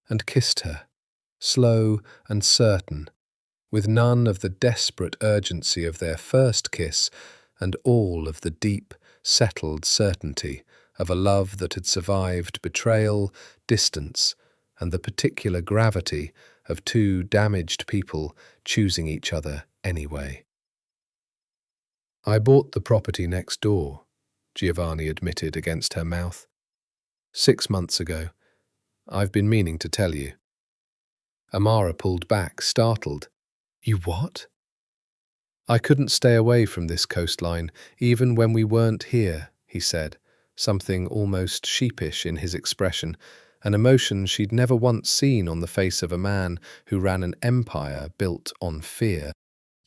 and kissed her, slow and certain, with none of the desperate urgency of their first kiss and all of the deep, settled certainty of a love that had survived betrayal, distance, and the particular gravity of 2 damaged people choosing each other anyway. "I bought the property next door," Giovanni admitted against her mouth. "6 months ago. I've been meaning to tell you." Amara pulled back, startled. "You what?" "I couldn't stay away from this coastline, even when we weren't here," he said, something almost sheepish in his expression, an emotion she'd never once seen on the face of a man who ran an empire built on fear.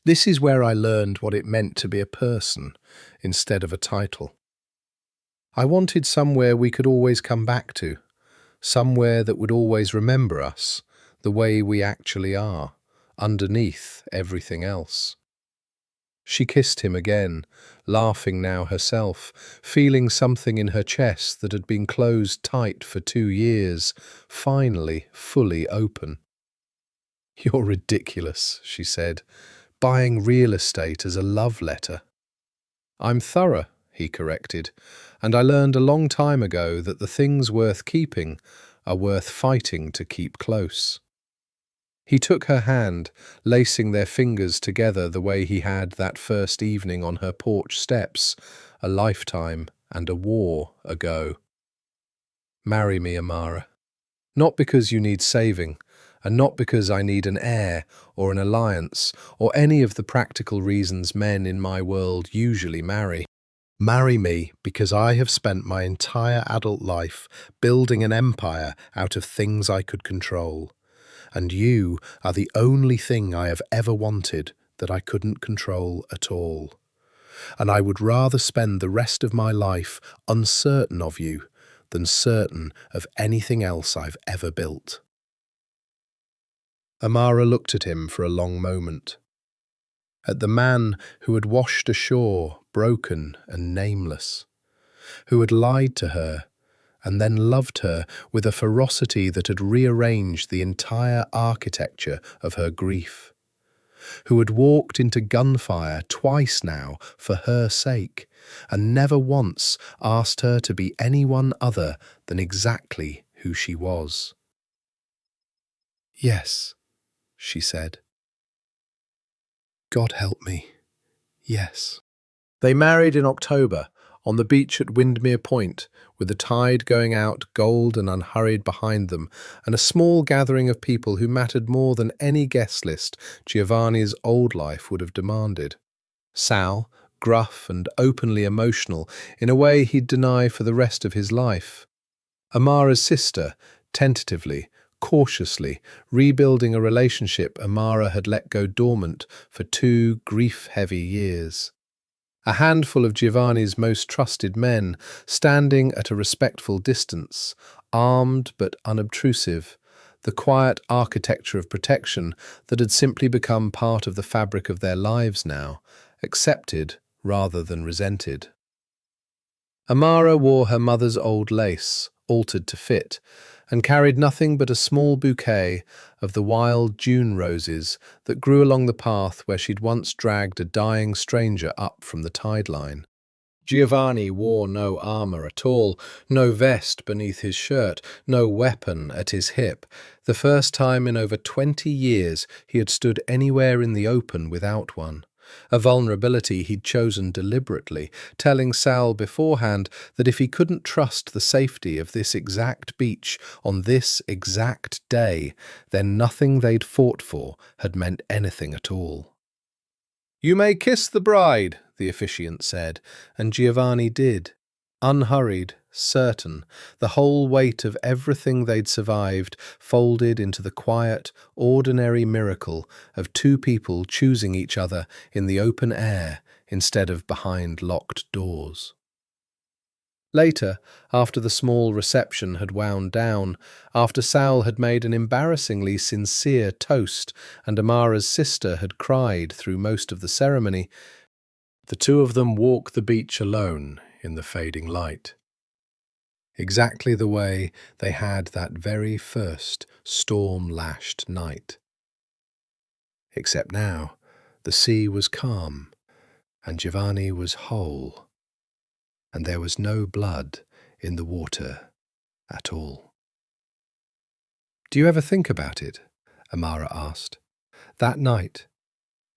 "This is where I learned what it meant to be a person instead of a title. I wanted somewhere we could always come back to, somewhere that would always remember us, the way we actually are, underneath everything else." She kissed him again, laughing now herself, feeling something in her chest that had been closed tight for 2 years, finally fully open. "You're ridiculous," she said, "buying real estate as a love letter." "I'm thorough," he corrected, "and I learned a long time ago that the things worth keeping are worth fighting to keep close." He took her hand, lacing their fingers together the way he had that first evening on her porch steps, a lifetime and a war ago. "Marry me, Amara. Not because you need saving, and not because I need an heir or an alliance or any of the practical reasons men in my world usually marry. Marry me because I have spent my entire adult life building an empire out of things I could control. And you are the only thing I have ever wanted that I couldn't control at all. And I would rather spend the rest of my life uncertain of you than certain of anything else I've ever built." Amara looked at him for a long moment. At the man who had washed ashore, broken and nameless, who had lied to her and then loved her with a ferocity that had rearranged the entire architecture of her grief, who had walked into gunfire twice now for her sake, and never once asked her to be anyone other than exactly who she was. "Yes," she said. "God help me, yes." They married in October, on the beach at Windermere Point, with the tide going out gold and unhurried behind them, and a small gathering of people who mattered more than any guest list Giovanni's old life would have demanded. Sal, gruff and openly emotional in a way he'd deny for the rest of his life. Amara's sister, tentatively, cautiously, rebuilding a relationship Amara had let go dormant for 2 grief-heavy years. A handful of Giovanni's most trusted men, standing at a respectful distance, armed but unobtrusive, the quiet architecture of protection that had simply become part of the fabric of their lives now, accepted rather than resented. Amara wore her mother's old lace, altered to fit, and carried nothing but a small bouquet of the wild June roses that grew along the path where she'd once dragged a dying stranger up from the tide line. Giovanni wore no armour at all, no vest beneath his shirt, no weapon at his hip. The first time in over 20 years he had stood anywhere in the open without one. A vulnerability he'd chosen deliberately, telling Sal beforehand that if he couldn't trust the safety of this exact beach on this exact day, then nothing they'd fought for had meant anything at all. "You may kiss the bride," the officiant said, and Giovanni did. Unhurried, certain, the whole weight of everything they'd survived folded into the quiet, ordinary miracle of 2 people choosing each other in the open air instead of behind locked doors. Later, after the small reception had wound down, after Sal had made an embarrassingly sincere toast and Amara's sister had cried through most of the ceremony, the 2 of them walked the beach alone in the fading light. Exactly the way they had that very first storm-lashed night. Except now, the sea was calm, and Giovanni was whole, and there was no blood in the water at all. "Do you ever think about it?" Amara asked. "That night,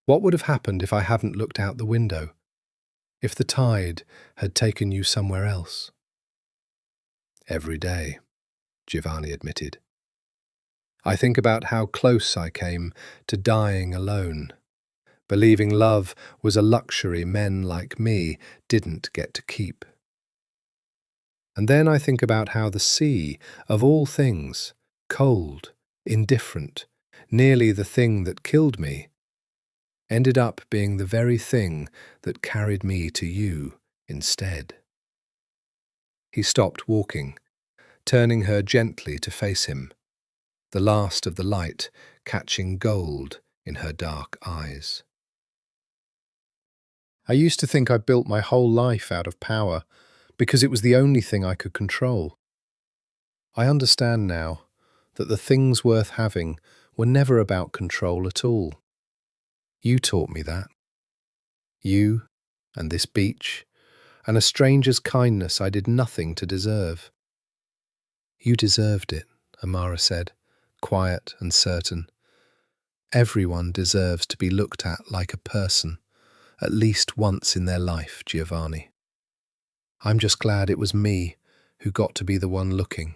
what would have happened if I hadn't looked out the window? If the tide had taken you somewhere else?" "Every day," Giovanni admitted. "I think about how close I came to dying alone, believing love was a luxury men like me didn't get to keep. And then I think about how the sea, of all things, cold, indifferent, nearly the thing that killed me, ended up being the very thing that carried me to you instead." He stopped walking, turning her gently to face him, the last of the light catching gold in her dark eyes. "I used to think I built my whole life out of power, because it was the only thing I could control. I understand now that the things worth having were never about control at all. You taught me that. You, and this beach, and a stranger's kindness I did nothing to deserve." "You deserved it," Amara said, quiet and certain. "Everyone deserves to be looked at like a person, at least once in their life, Giovanni. I'm just glad it was me who got to be the one looking."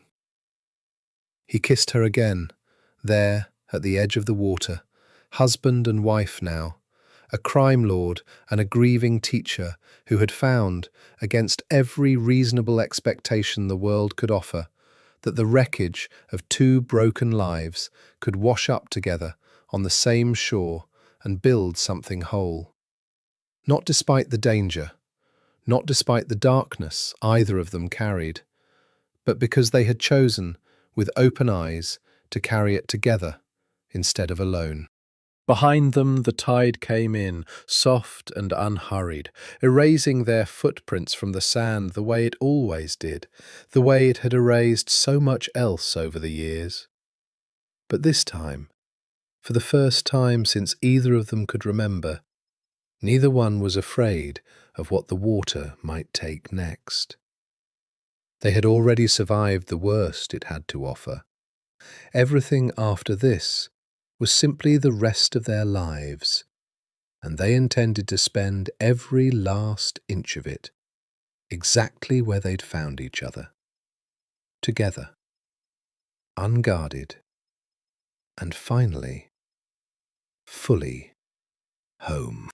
He kissed her again, there at the edge of the water, husband and wife now, a crime lord and a grieving teacher who had found, against every reasonable expectation the world could offer, that the wreckage of 2 broken lives could wash up together on the same shore and build something whole. Not despite the danger, not despite the darkness either of them carried, but because they had chosen, with open eyes, to carry it together instead of alone. Behind them the tide came in, soft and unhurried, erasing their footprints from the sand the way it always did, the way it had erased so much else over the years. But this time, for the first time since either of them could remember, neither one was afraid of what the water might take next. They had already survived the worst it had to offer. Everything after this was simply the rest of their lives, and they intended to spend every last inch of it exactly where they'd found each other, together, unguarded, and finally, fully home.